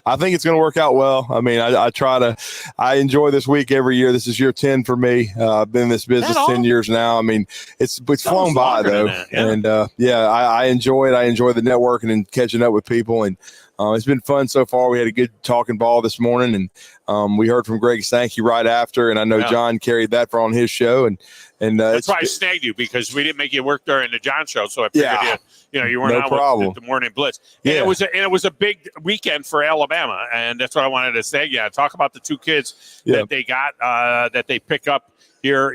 I think it's going to work out well. I mean, I enjoy this week every year. This is year 10 for me. I've been in this business 10 years now. I mean, it's flown by though.
That, yeah.
And I enjoy it. I enjoy the networking and catching up with people. And it's been fun so far. We had a good talking ball this morning, and we heard from Greg Sankey right after. And I know John carried that for on his show. And
that's why I snagged you, because we didn't make you work during the John show. So I figured you weren't out with the morning blitz. And it was a big weekend for Alabama, and that's what I wanted to say. Yeah, talk about the two kids that they got that they pick up here.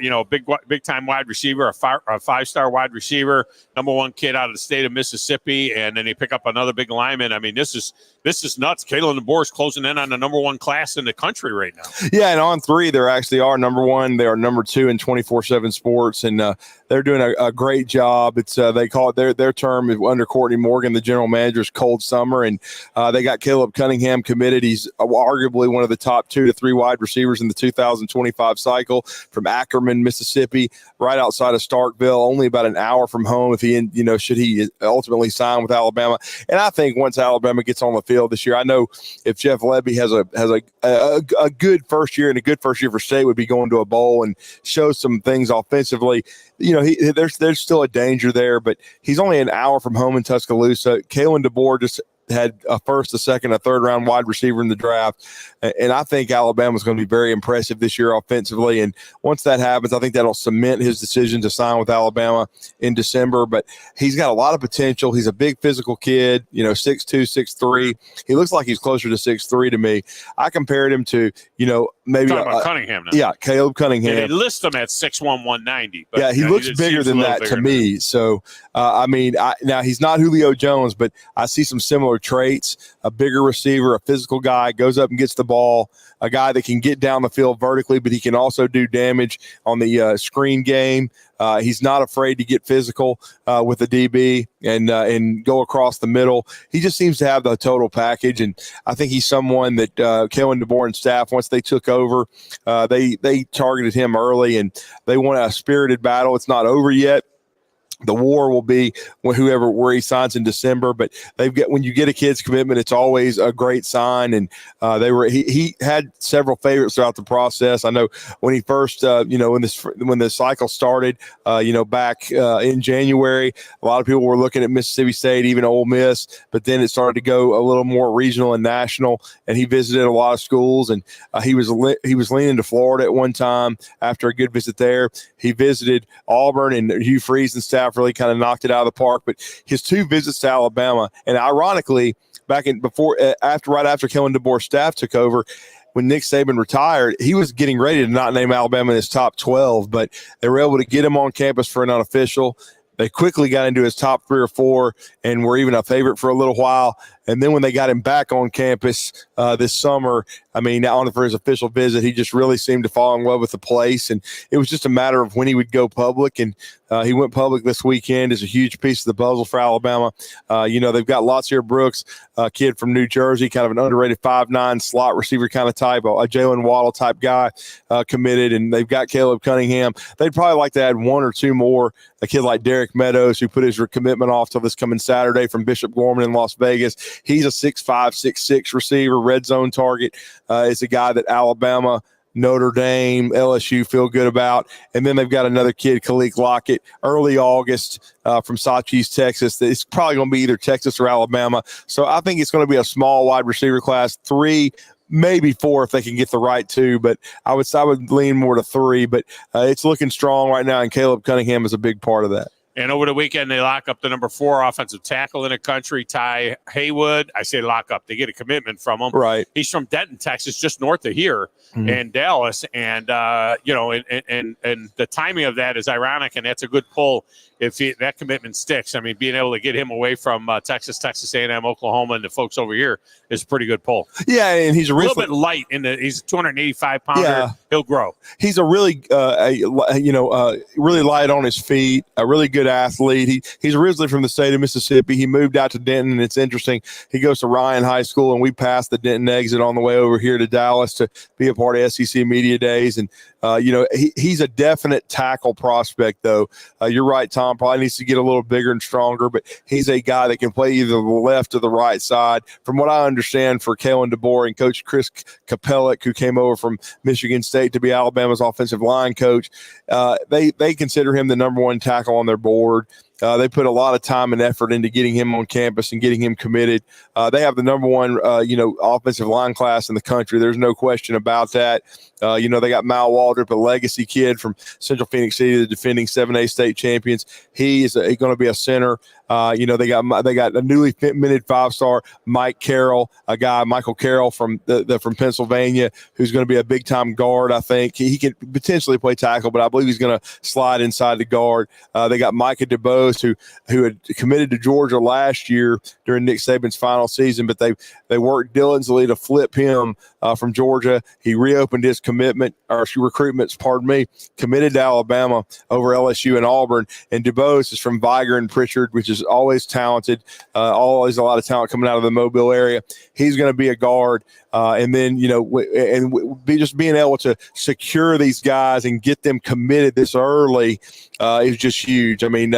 Big time wide receiver, a five-star wide receiver, #1 kid out of the state of Mississippi, and then they pick up another big lineman. I mean, this is nuts. Kalen DeBoer is closing in on the #1 class in the country right now.
Yeah, and on 3, there actually are #1. They are #2 in 24/7 Sports, and they're doing a great job. It's they call it their term under Courtney Morgan, the general manager's cold summer, and they got Caleb Cunningham committed. He's arguably one of the top 2 to 3 wide receivers in the 2025 cycle from Ackerman, Mississippi, right outside of Starkville, only about an hour from home. If he, should he ultimately sign with Alabama, and I think once Alabama gets on the field this year, I know if Jeff Lebby has a good first year, and a good first year for State would be going to a bowl and show some things offensively. There's still a danger there, but he's only an hour from home in Tuscaloosa. Kalen DeBoer just had a first, a second, a third round wide receiver in the draft. And I think Alabama's going to be very impressive this year offensively. And once that happens, I think that'll cement his decision to sign with Alabama in December. But he's got a lot of potential. He's a big physical kid, 6'2", 6'3". He looks like he's closer to 6'3" to me. I compared him to, maybe
Cunningham now.
Yeah, Caleb Cunningham.
Yeah, they list him at 6'1", 190. But,
yeah, he looks bigger than that to me. So, now he's not Julio Jones, but I see some similar traits. A bigger receiver, a physical guy, goes up and gets the ball, a guy that can get down the field vertically, but he can also do damage on the screen game. He's not afraid to get physical with the DB and go across the middle. He just seems to have the total package, and I think he's someone that Kalen DeBoer and staff, once they took over, they targeted him early, and they want a spirited battle. It's not over yet. The war will be where he signs in December, but when you get a kid's commitment, it's always a great sign. And he had several favorites throughout the process. I know when he first, when the cycle started, back in January, a lot of people were looking at Mississippi State, even Ole Miss, but then it started to go a little more regional and national. And he visited a lot of schools, and he was leaning to Florida at one time after a good visit there. He visited Auburn, and Hugh Freeze and staff really kind of knocked it out of the park. But his 2 visits to Alabama, and ironically, right after Kellen DeBoer's staff took over, when Nick Saban retired, he was getting ready to not name Alabama in his top 12, but they were able to get him on campus for an unofficial. They quickly got into his top 3 or 4 and were even a favorite for a little while. And then when they got him back on campus this summer, for his official visit, he just really seemed to fall in love with the place. And it was just a matter of when he would go public. And he went public this weekend as a huge piece of the puzzle for Alabama. They've got Latsier Brooks, a kid from New Jersey, kind of an underrated 5'9" slot receiver kind of type, a Jalen Waddle type guy committed. And they've got Caleb Cunningham. They'd probably like to add 1 or 2 more. A kid like Derek Meadows, who put his commitment off till this coming Saturday from Bishop Gorman in Las Vegas. He's a 6'5", 6'6" receiver, red zone target. It's a guy that Alabama, Notre Dame, LSU feel good about. And then they've got another kid, Khalil Lockett, early August from Sawcheese, Texas. It's probably going to be either Texas or Alabama. So I think it's going to be a small wide receiver class, 3, maybe 4 if they can get the right 2. But I would lean more to 3. But it's looking strong right now, and Caleb Cunningham is a big part of that.
And over the weekend, they lock up the #4 offensive tackle in the country, Ty Haywood. I say lock up. They get a commitment from him.
Right.
He's from Denton, Texas, just north of here in Dallas. And, and the timing of that is ironic, and that's a good pull if that commitment sticks. Being able to get him away from Texas A&M, Oklahoma, and the folks over here is a pretty good pull.
Yeah, and he's
a little bit light. He's a 285-pounder. Yeah. He'll grow.
He's a really, really light on his feet, a really good athlete. He's originally from the state of Mississippi. He moved out to Denton, and it's interesting. He goes to Ryan High School, and we passed the Denton exit on the way over here to Dallas to be a part of SEC Media Days. And, he's a definite tackle prospect, though. You're right, Tom. line. Probably needs to get a little bigger and stronger, but he's a guy that can play either the left or the right side. From what I understand, for Kalen DeBoer and Coach Chris Capellic, who came over from Michigan State to be Alabama's offensive line coach, they consider him the number one tackle on their board. They put a lot of time and effort into getting him on campus and getting him committed. They have the number one, offensive line class in the country. There's no question about that. They got Mal Waldrop, a legacy kid from Central Phoenix City, the defending 7A state champions. He is going to be a center. They got a newly minted 5-star Michael Carroll from from Pennsylvania, who's going to be a big time guard. I think he could potentially play tackle, but I believe he's going to slide inside the guard. They got Micah DeBose, who had committed to Georgia last year during Nick Saban's final season, but they worked diligently to flip him from Georgia. He reopened his commitment committed to Alabama over LSU and Auburn. And DeBose is from Viger and Pritchard, which is always talented, always a lot of talent coming out of the Mobile area. He's going to be a guard. And then, just being able to secure these guys and get them committed this early is just huge. I mean,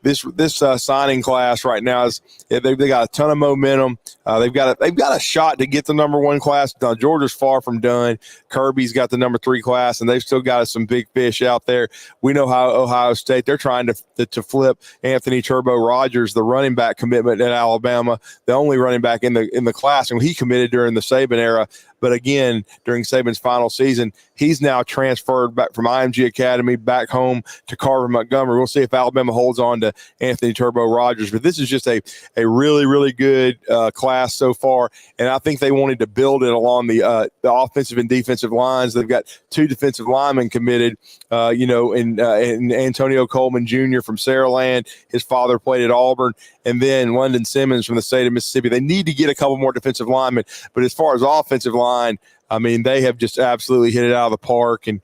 this signing class right now they got a ton of momentum. They've got a shot to get the number one class done. Georgia's far from done. Kirby's got the number 3 class, and they've still got some big fish out there. We know how Ohio State, they're trying to flip Anthony Turbo Rogers, the running back commitment at Alabama, the only running back in the class, and he committed during the Saban era. But again, during Saban's final season, he's now transferred back from IMG Academy back home to Carver Montgomery. We'll see if Alabama holds on to Anthony Turbo Rogers. But this is just a really, really good class so far. And I think they wanted to build it along the offensive and defensive lines. They've got 2 defensive linemen committed, and Antonio Coleman Jr. from Saraland. His father played at Auburn. And then London Simmons from the state of Mississippi. They need to get a couple more defensive linemen. But as far as offensive line, I mean, they have just absolutely hit it out of the park. And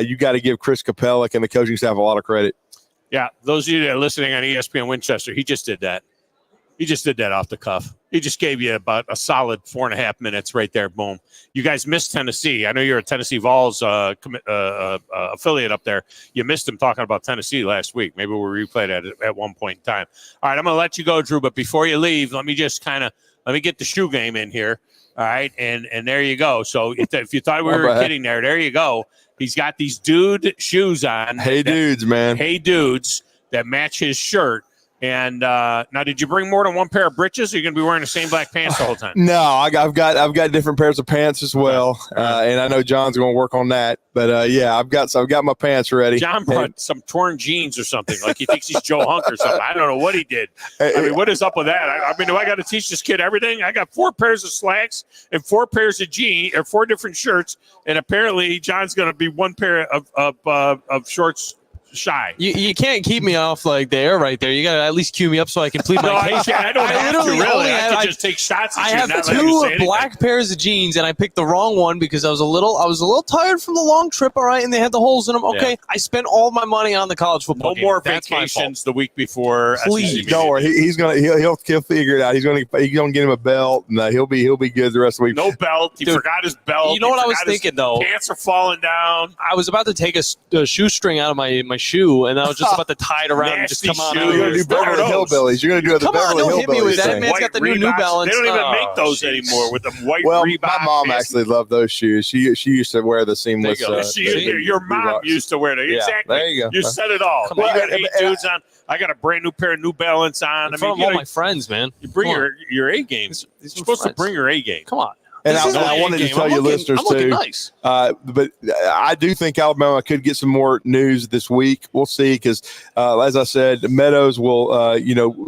you got to give Chris Capellic and the coaching staff a lot of credit.
Yeah, those of you that are listening on ESPN Winchester, he just did that. He just did that off the cuff. He just gave you about a solid 4.5 minutes right there. Boom. You guys missed Tennessee. I know you're a Tennessee Vols affiliate up there. You missed him talking about Tennessee last week. Maybe we'll replay that at one point in time. All right, I'm going to let you go, Drew. But before you leave, let me just let me get the shoe game in here. All right, and there you go. So if you thought we were kidding there you go. He's got these dude shoes on.
Hey dudes
that match his shirt. And now, did you bring more than one pair of breeches? Or are you going to be wearing the same black pants the whole time?
No, I've got different pairs of pants as well, and I know John's going to work on that. But I've got my pants ready.
John brought some torn jeans or something, like he thinks he's Joe Hunk or something. I don't know what he did. I mean, what is up with that? I mean, do I got to teach this kid everything? I got 4 pairs of slacks and 4 pairs of jeans, or 4 different shirts, and apparently John's going to be 1 pair of shorts shy.
You can't keep me off like there, right there. You got to at least cue me up so I can plead my case.
I don't have to really. I could just take shots at
I
you.
have 2 black pairs of jeans, and I picked the wrong one because I was a little tired from the long trip. All right, and they had the holes in them. Okay, yeah. I spent all my money on the college football.
No more vacations the week before.
Please,
don't worry. He'll figure it out. He's gonna get him a belt, and he'll be good the rest of the week.
No belt. He forgot his belt.
You know what I was thinking though?
Pants are falling down.
I was about to take a shoestring out of my shoe, and I was just about to tie it around and just come on.
You're going to do Beverly Hillbillies. You're going to do the Beverly Hillbillies.
Hit me with that. Man's got the new Balance.
They don't even make those anymore with the white Reebok.
My mom actually loved those shoes. She used to wear the seamless.
Your mom used to wear them.
Yeah,
exactly.
There you go.
You said it all. You got 8 dudes on. I got a brand new pair of New Balance on.
In front of all my friends, man.
You bring your A game. You're supposed to bring your A game.
Come on.
And I wanted to tell you listeners too,
nice.
But I do think Alabama could get some more news this week. We'll see, because as I said, Meadows will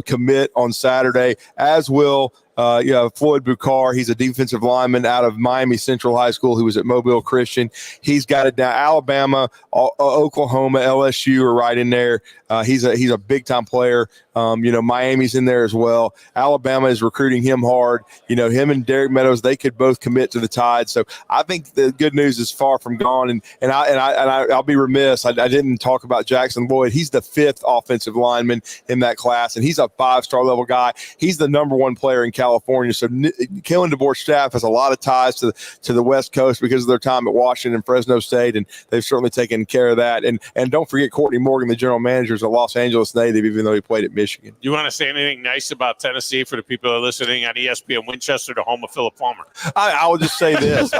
commit on Saturday, as will Floyd Bukar. He's a defensive lineman out of Miami Central High School who was at Mobile Christian. He's got it down. Alabama, Oklahoma, LSU are right in there. He's a big time player. Miami's in there as well. Alabama is recruiting him hard. Him and Derek Meadows, they could both commit to the Tide. So I think the good news is far from gone. And I'll be remiss. I didn't talk about Jackson Lloyd. He's the 5th offensive lineman in that class, and he's a 5-star level guy. He's the number 1 player in California California. So Kalen DeBoer's staff has a lot of ties to the West Coast because of their time at Washington and Fresno State, and they've certainly taken care of that. And don't forget Courtney Morgan, the general manager, is a Los Angeles native, even though he played at Michigan.
You want to say anything nice about Tennessee for the people who are listening on ESPN Winchester, the home of Philip Palmer?
I will just say this.
You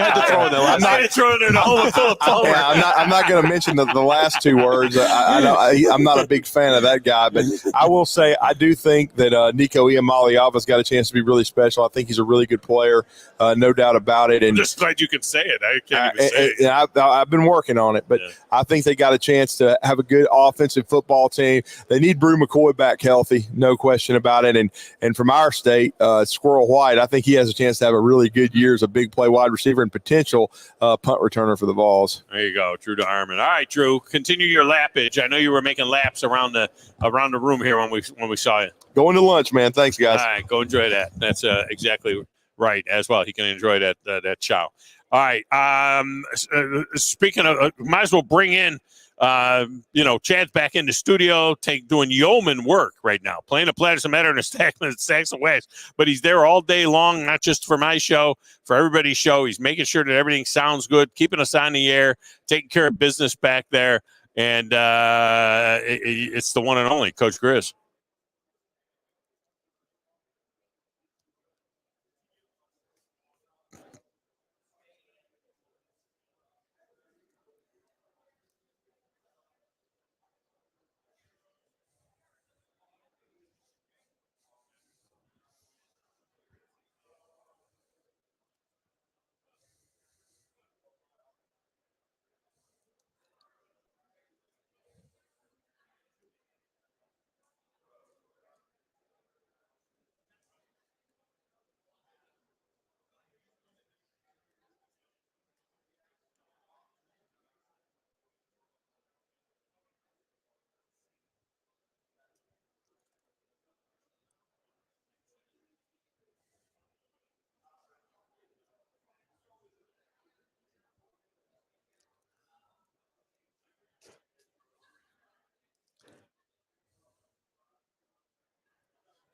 had to throw in there. I'm not throwing in the home of Philip Palmer.
Yeah, I'm not going to mention the last two words. I'm not a big fan of that guy, but I will say I do think that Nico Iamaleava's got a chance to be really special. I think he's a really good player, no doubt about it. And
I'm just glad you could say it. I can't even say it.
I've been working on it, but I think they got a chance to have a good offensive football team. They need Brew McCoy back healthy, no question about it. And from our state, Squirrel White, I think he has a chance to have a really good year as a big play wide receiver and potential punt returner for the Vols.
There you go, Drew DeHarmon. All right, Drew, continue your lappage. I know you were making laps around the room here when we saw you.
Going to lunch, man. Thanks, guys.
All right, go enjoy that. That's exactly right as well. He can enjoy that chow. All right. Speaking of, might as well bring in, Chad's back in the studio, doing yeoman work right now, playing a Patterson Matter and a Stacks and Wax. But he's there all day long, not just for my show, for everybody's show. He's making sure that everything sounds good, keeping us on the air, taking care of business back there. And it's the one and only Coach Grizz.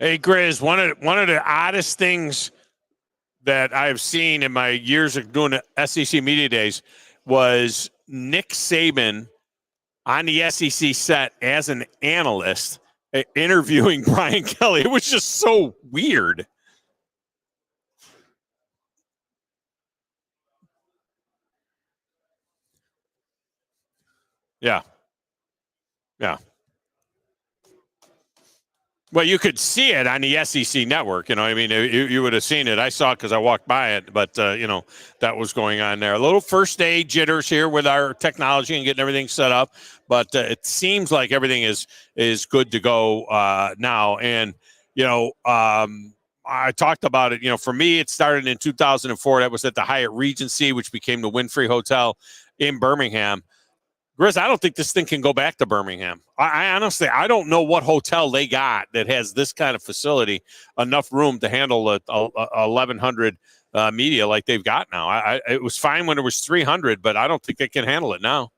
Hey, Grizz, one of the oddest things that I've seen in my years of doing the SEC Media Days was Nick Saban on the SEC set as an analyst interviewing Brian Kelly. It was just so weird. Yeah. Yeah. Well, you could see it on the SEC network. I mean, you would have seen it. I saw it because I walked by it, but, that was going on there. A little first day jitters here with our technology and getting everything set up, but it seems like everything is good to go now. And, I talked about it. For me, it started in 2004. That was at the Hyatt Regency, which became the Winfrey Hotel in Birmingham. Grizz, I don't think this thing can go back to Birmingham. I honestly, I don't know what hotel they got that has this kind of facility, enough room to handle 1,100 media like they've got now. It was fine when it was 300, but I don't think they can handle it now.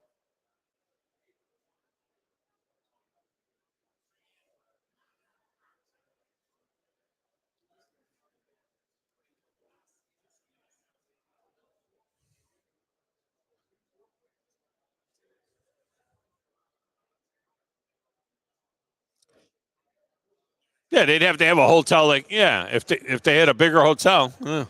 Yeah, they'd have to have a hotel if they had a bigger hotel.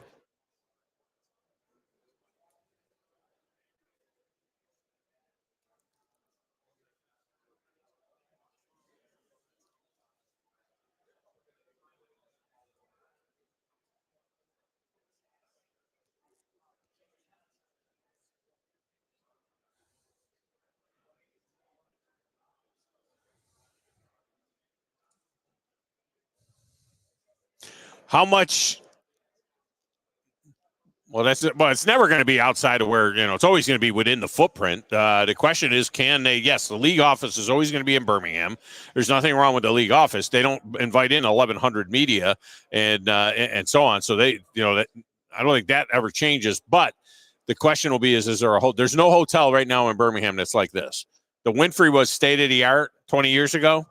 How much? Well, it's never going to be outside of where, it's always going to be within the footprint. The question is, can they? Yes, the league office is always going to be in Birmingham. There's nothing wrong with the league office. They don't invite in 1,100 media and so on. So they, that I don't think that ever changes. But the question will be, is there there's no hotel right now in Birmingham that's like this. The Winfrey was state of the art 20 years ago.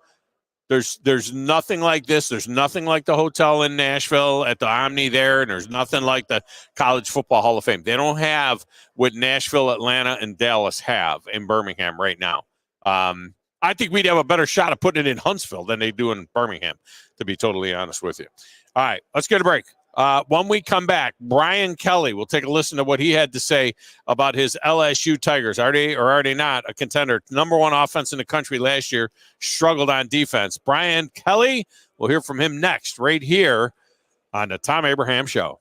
There's nothing like this. There's nothing like the hotel in Nashville at the Omni there, and there's nothing like the College Football Hall of Fame. They don't have what Nashville, Atlanta, and Dallas have in Birmingham right now. I think we'd have a better shot of putting it in Huntsville than they do in Birmingham, to be totally honest with you. All right, let's get a break. When we come back, Brian Kelly, we'll take a listen to what he had to say about his LSU Tigers. Are they not a contender? Number one offense in the country last year, struggled on defense. Brian Kelly, we'll hear from him next, right here on the Tom Abraham Show.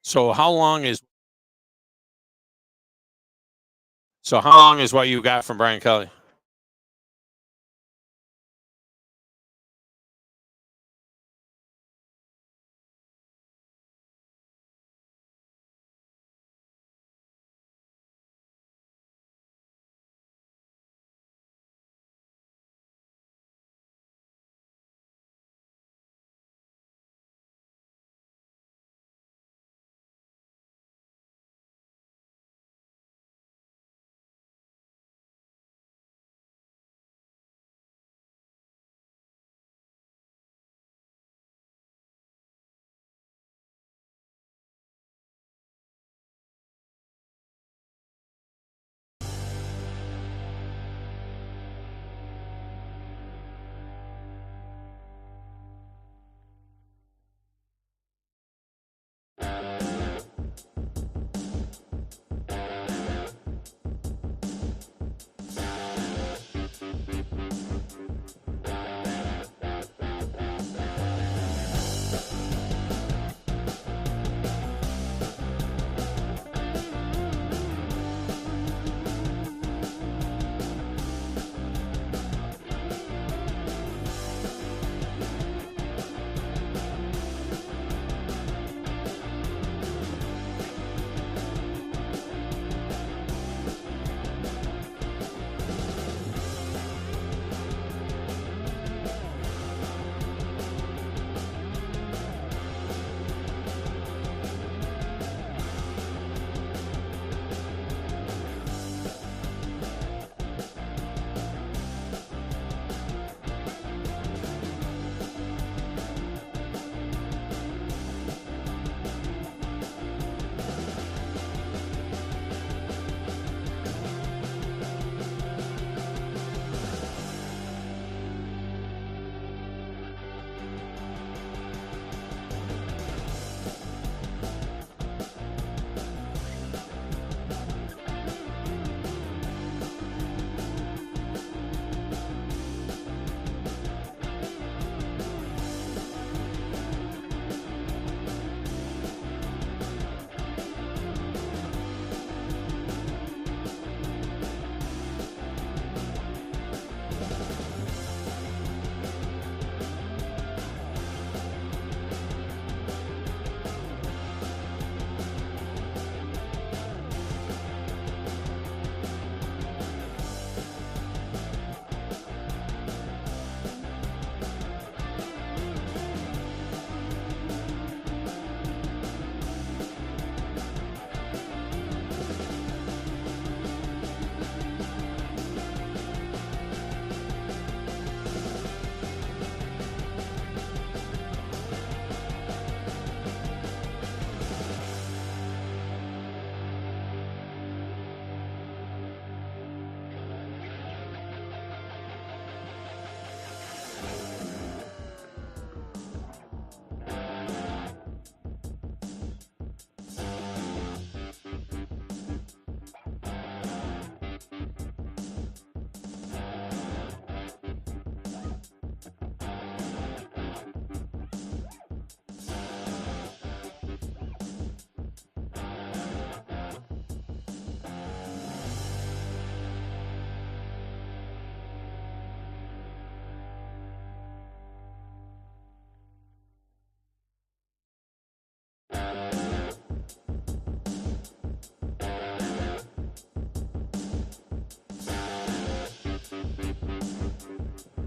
So how long is what you got from Brian Kelly?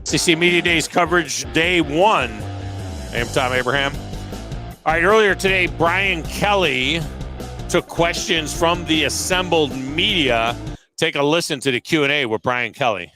SEC Media Days coverage, day one. I'm Tom Abraham. All right, earlier today, Brian Kelly took questions from the assembled media take a listen to the Q&A with Brian Kelly.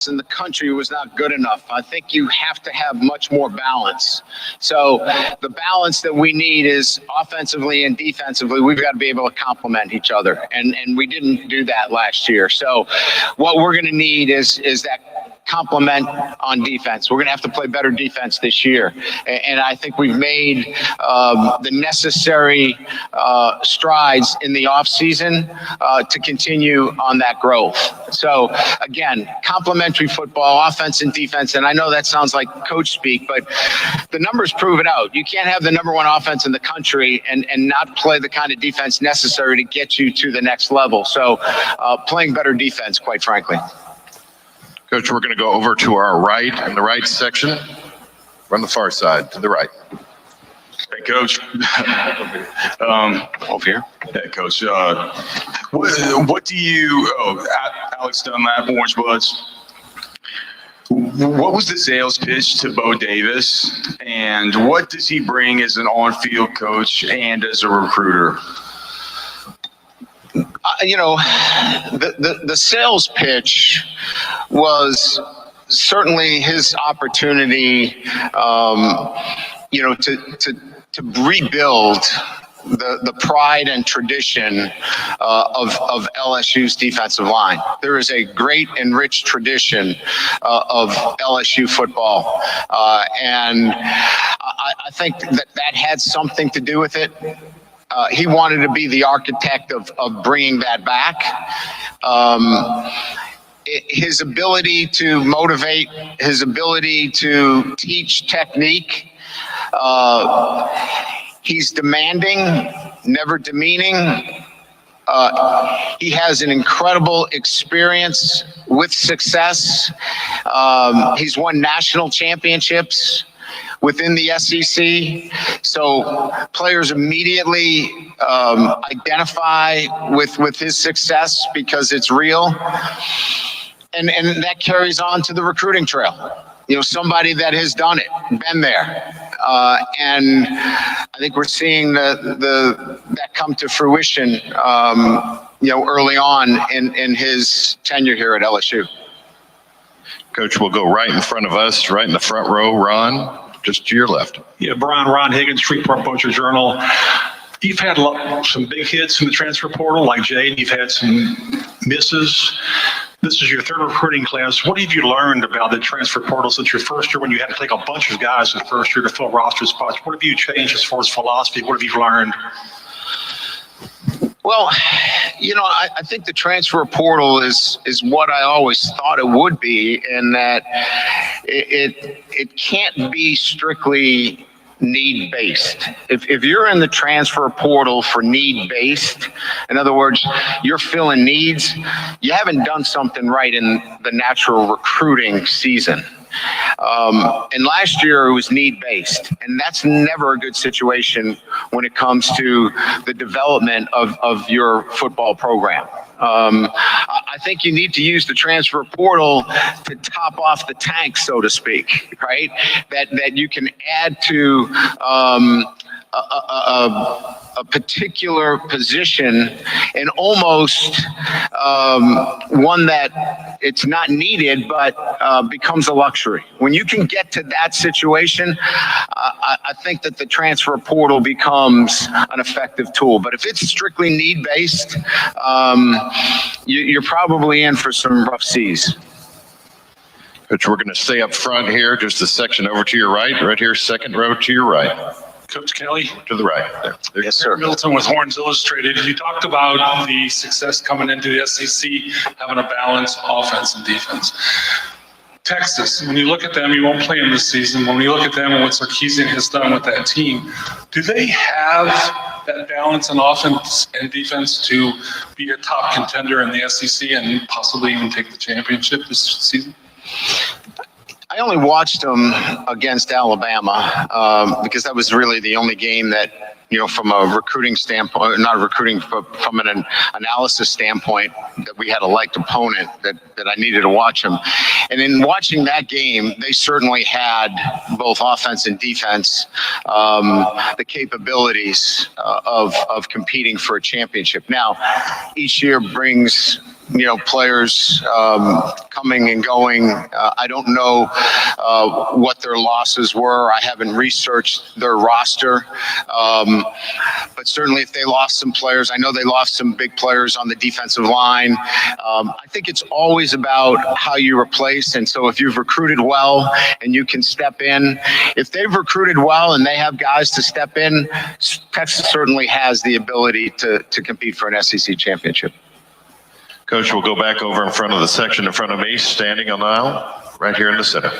In the country was not good enough. I think you have to have much more balance. So the balance that we need is offensively and defensively, we've got to be able to complement each other. And we didn't do that last year. So what we're going to need is that complement on defense. We're going to have to play better defense this year. And I think we've made the necessary strides in the offseason to continue on that growth. So again, complementary football, offense and defense. And I know that sounds like coach speak, but the numbers prove it out. You can't have the number one offense in the country and not play the kind of defense necessary to get you to the next level. So playing better defense, quite frankly.
Coach, we're going to go over to our right in the right section. Run the far side to the right.
Hey, Coach. Over here. Hey, Coach. What do you? Alex Dunlap, Orange Buds. What was the sales pitch to Bo Davis, and what does he bring as an on-field coach and as a recruiter?
The sales pitch was certainly his opportunity, to rebuild the pride and tradition of LSU's defensive line. There is a great and rich tradition of LSU football, and I think that had something to do with it. He wanted to be the architect of bringing that back. His ability to motivate, his ability to teach technique. He's demanding, never demeaning. He has an incredible experience with success. He's won national championships within the SEC. So players immediately identify with his success because it's real. And that carries on to the recruiting trail. Somebody that has done it, been there. And I think we're seeing that come to fruition, early on in his tenure here at LSU.
Coach, we'll go right in front of us, right in the front row. Ron, just to your left.
Yeah, Ron Higgins, Shreveport Poacher Journal. You've had some big hits in the transfer portal, like Jade. You've had some misses. This is your third recruiting class. What have you learned about the transfer portal since your first year when you had to take a bunch of guys the first year to fill roster spots? What have you changed as far as philosophy? What have you learned?
Well, I think the transfer portal is what I always thought it would be, in that it can't be strictly need-based. If you're in the transfer portal for need-based, in other words, you're filling needs, you haven't done something right in the natural recruiting season. And last year it was need-based, and that's never a good situation when it comes to the development of your football program. I think you need to use the transfer portal to top off the tank, so to speak, right? That you can add to a particular position, and almost one that it's not needed but becomes a luxury. When you can get to that situation, I think that the transfer portal becomes an effective tool. But if it's strictly need-based, you're probably in for some rough seas.
Coach, we're going to stay up front here, just a section over to your right here, second row to your right.
Coach Kelly?
To the right. There.
Yes, sir.
Milton with Horns Illustrated. You talked about the success coming into the SEC, having a balanced offense and defense. Texas, when you look at them, you won't play them this season. When you look at them and what Sarkisian has done with that team, do they have that balance in offense and defense to be a top contender in the SEC and possibly even take the championship this season?
I only watched them against Alabama because that was really the only game that, from a recruiting standpoint, not recruiting, but from an analysis standpoint, that we had a liked opponent that I needed to watch them. And in watching that game, they certainly had both offense and defense, the capabilities of competing for a championship. Now, each year brings players coming and going. I don't know what their losses were. I haven't researched their roster. But certainly if they lost some players, I know they lost some big players on the defensive line. I think it's always about how you replace. And so if you've recruited well and you can step in, if they've recruited well and they have guys to step in, Texas certainly has the ability to compete for an SEC championship.
Coach, we'll go back over in front of the section in front of me, standing on the aisle, right here in the center.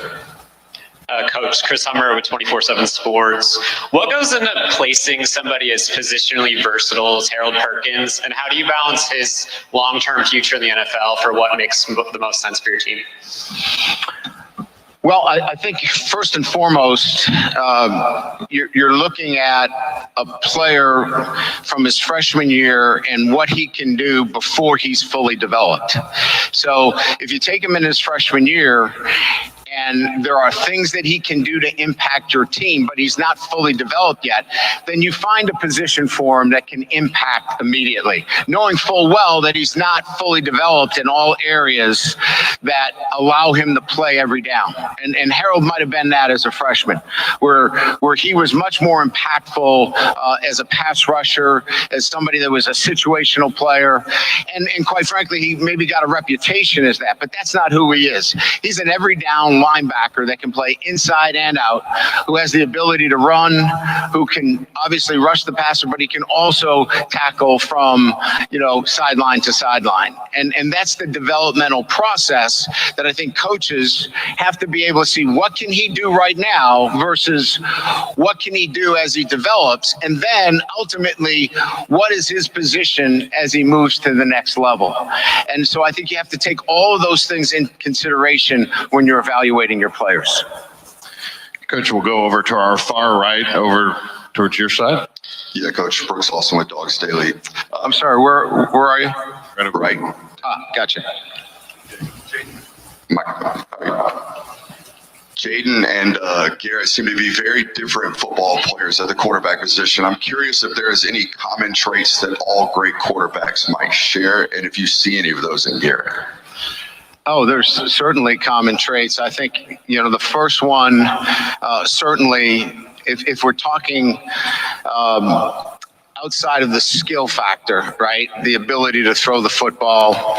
Coach, Chris Hummer with 24/7 Sports. What goes into placing somebody as positionally versatile as Harold Perkins, and how do you balance his long-term future in the NFL for what makes the most sense for your team?
Well, I think first and foremost, you're looking at a player from his freshman year and what he can do before he's fully developed. So if you take him in his freshman year, and there are things that he can do to impact your team, but he's not fully developed yet, then you find a position for him that can impact immediately, knowing full well that he's not fully developed in all areas that allow him to play every down. And Harold might have been that as a freshman, where he was much more impactful as a pass rusher, as somebody that was a situational player. And quite frankly, he maybe got a reputation as that, but that's not who he is. He's an every down linebacker that can play inside and out, who has the ability to run, who can obviously rush the passer, but he can also tackle from, sideline to sideline. And that's the developmental process that I think coaches have to be able to see what can he do right now versus what can he do as he develops, and then ultimately what is his position as he moves to the next level. And so I think you have to take all of those things in consideration when you're evaluating your players.
Coach, we'll go over to our far right, over towards your side.
Yeah, Coach Brooks Austin with Dogs Daily.
I'm sorry, where are you?
Right.
Gotcha.
Jaden and Garrett seem to be very different football players at the quarterback position. I'm curious if there is any common traits that all great quarterbacks might share, and if you see any of those in Garrett.
Oh, there's certainly common traits. I think, the first one, certainly, if we're talking outside of the skill factor, right? The ability to throw the football,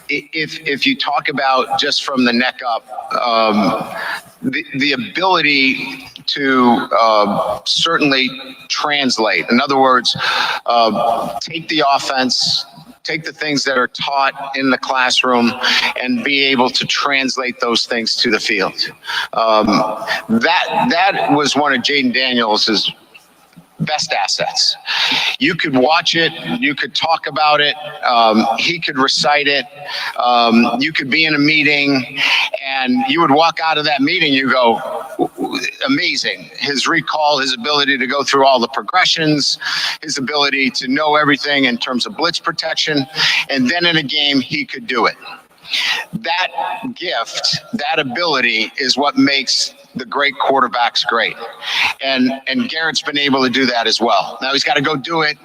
if you talk about just from the neck up, the ability to certainly translate. In other words, take the offense, take the things that are taught in the classroom and be able to translate those things to the field. That was one of Jaden Daniels' best assets. You could watch it, you could talk about it, he could recite it, you could be in a meeting and you would walk out of that meeting, you go, amazing. His recall, his ability to go through all the progressions, his ability to know everything in terms of blitz protection, and then in a game, he could do it. That gift, that ability is what makes the great quarterbacks great. And Garrett's been able to do that as well. Now he's got to go do it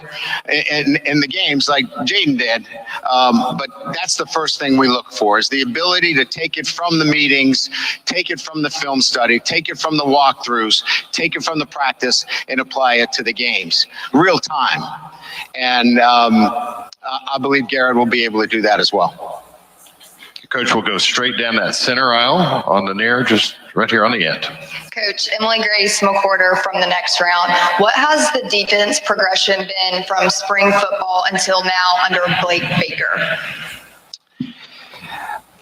in the games like Jaden did. But that's the first thing we look for is the ability to take it from the meetings, take it from the film study, take it from the walkthroughs, take it from the practice and apply it to the games. Real time. And I believe Garrett will be able to do that as well.
Coach will go straight down that center aisle on the near, just right here on the end.
Coach, Emily Grace McWhorter from the next round. What has the defense progression been from spring football until now under Blake Baker?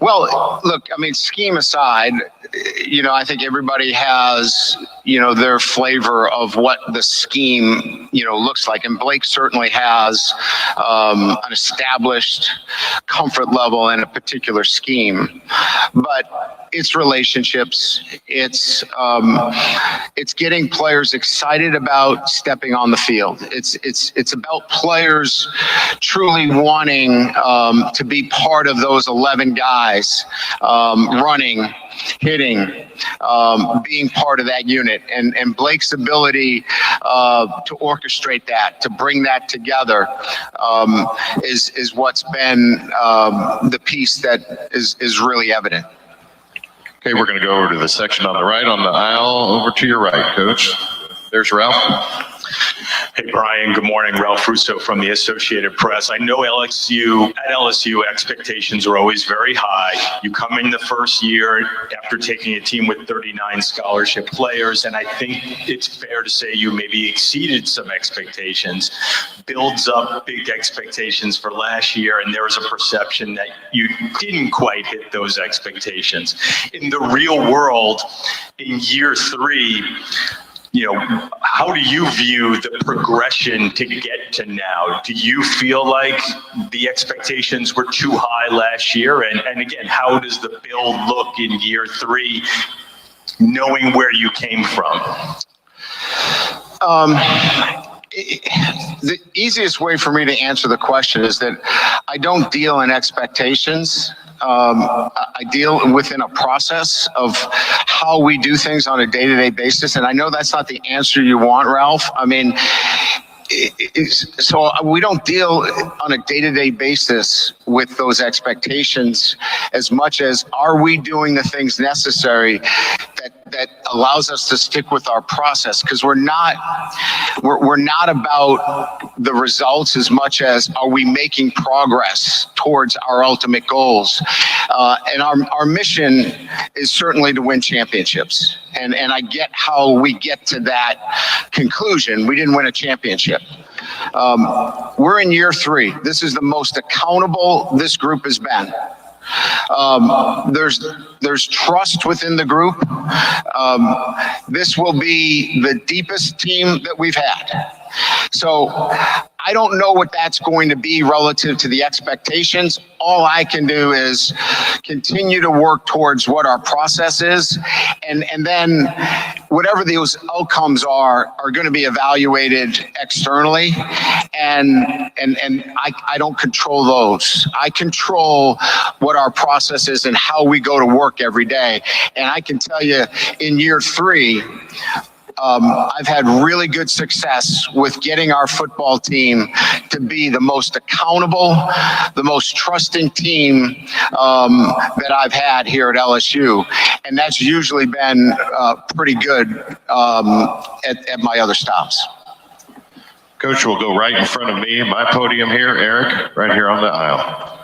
Well, look, I mean, scheme aside, I think everybody has, their flavor of what the scheme, looks like. And Blake certainly has an established comfort level in a particular scheme. But it's relationships. It's getting players excited about stepping on the field. It's about players truly wanting to be part of those 11 guys running, hitting, being part of that unit, and Blake's ability to orchestrate that, to bring that together, is what's been the piece that is really evident.
Okay, we're going to go over to the section on the right on the aisle. Over to your right, Coach. There's Ralph.
Hey, Brian, good morning. Ralph Russo from the Associated Press. I know at LSU, expectations are always very high. You come in the first year after taking a team with 39 scholarship players, and I think it's fair to say you maybe exceeded some expectations, builds up big expectations for last year, and there was a perception that you didn't quite hit those expectations. In the real world, in year 3, how do you view the progression to get to now? Do you feel like the expectations were too high last year? And again, how does the build look in year 3, knowing where you came from?
The easiest way for me to answer the question is that I don't deal in expectations. I deal within a process of how we do things on a day-to-day basis. And I know that's not the answer you want, Ralph. I mean, so we don't deal on a day-to-day basis with those expectations as much as are we doing the things necessary that allows us to stick with our process, because we're not about the results as much as are we making progress towards our ultimate goals. And our mission is certainly to win championships. And I get how we get to that conclusion. We didn't win a championship. We're in year 3. This is the most accountable this group has been. There's trust within the group. This will be the deepest team that we've had. So I don't know what that's going to be relative to the expectations. All I can do is continue to work towards what our process is. And then whatever those outcomes are going to be evaluated externally. And I don't control those. I control what our process is and how we go to work every day. And I can tell you in year 3, I've had really good success with getting our football team to be the most accountable, the most trusting team that I've had here at LSU. And that's usually been pretty good at my other stops.
Coach will go right in front of me, my podium here, Eric, right here on the aisle.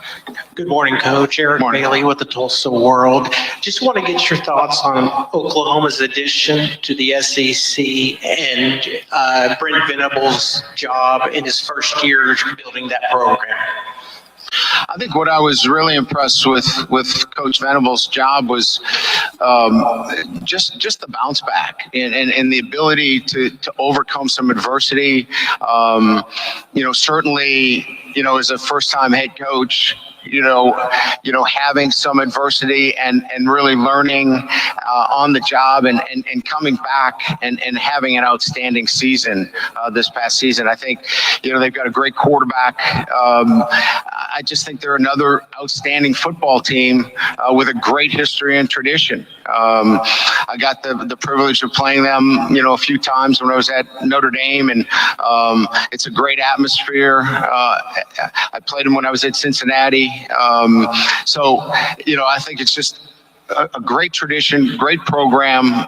Good morning, Coach. Eric Bailey with the Tulsa World. Just want to get your thoughts on Oklahoma's addition to the SEC and Brent Venables' job in his first year building that program.
I think what I was really impressed with Coach Venables' job was just the bounce back and the ability to overcome some adversity. Certainly, as a first-time head coach, having some adversity and really learning on the job and coming back and having an outstanding season this past season. I think, they've got a great quarterback. I just think they're another outstanding football team with a great history and tradition. I got the privilege of playing them, a few times when I was at Notre Dame, and it's a great atmosphere. I played them when I was at Cincinnati. I think it's just a great tradition, great program.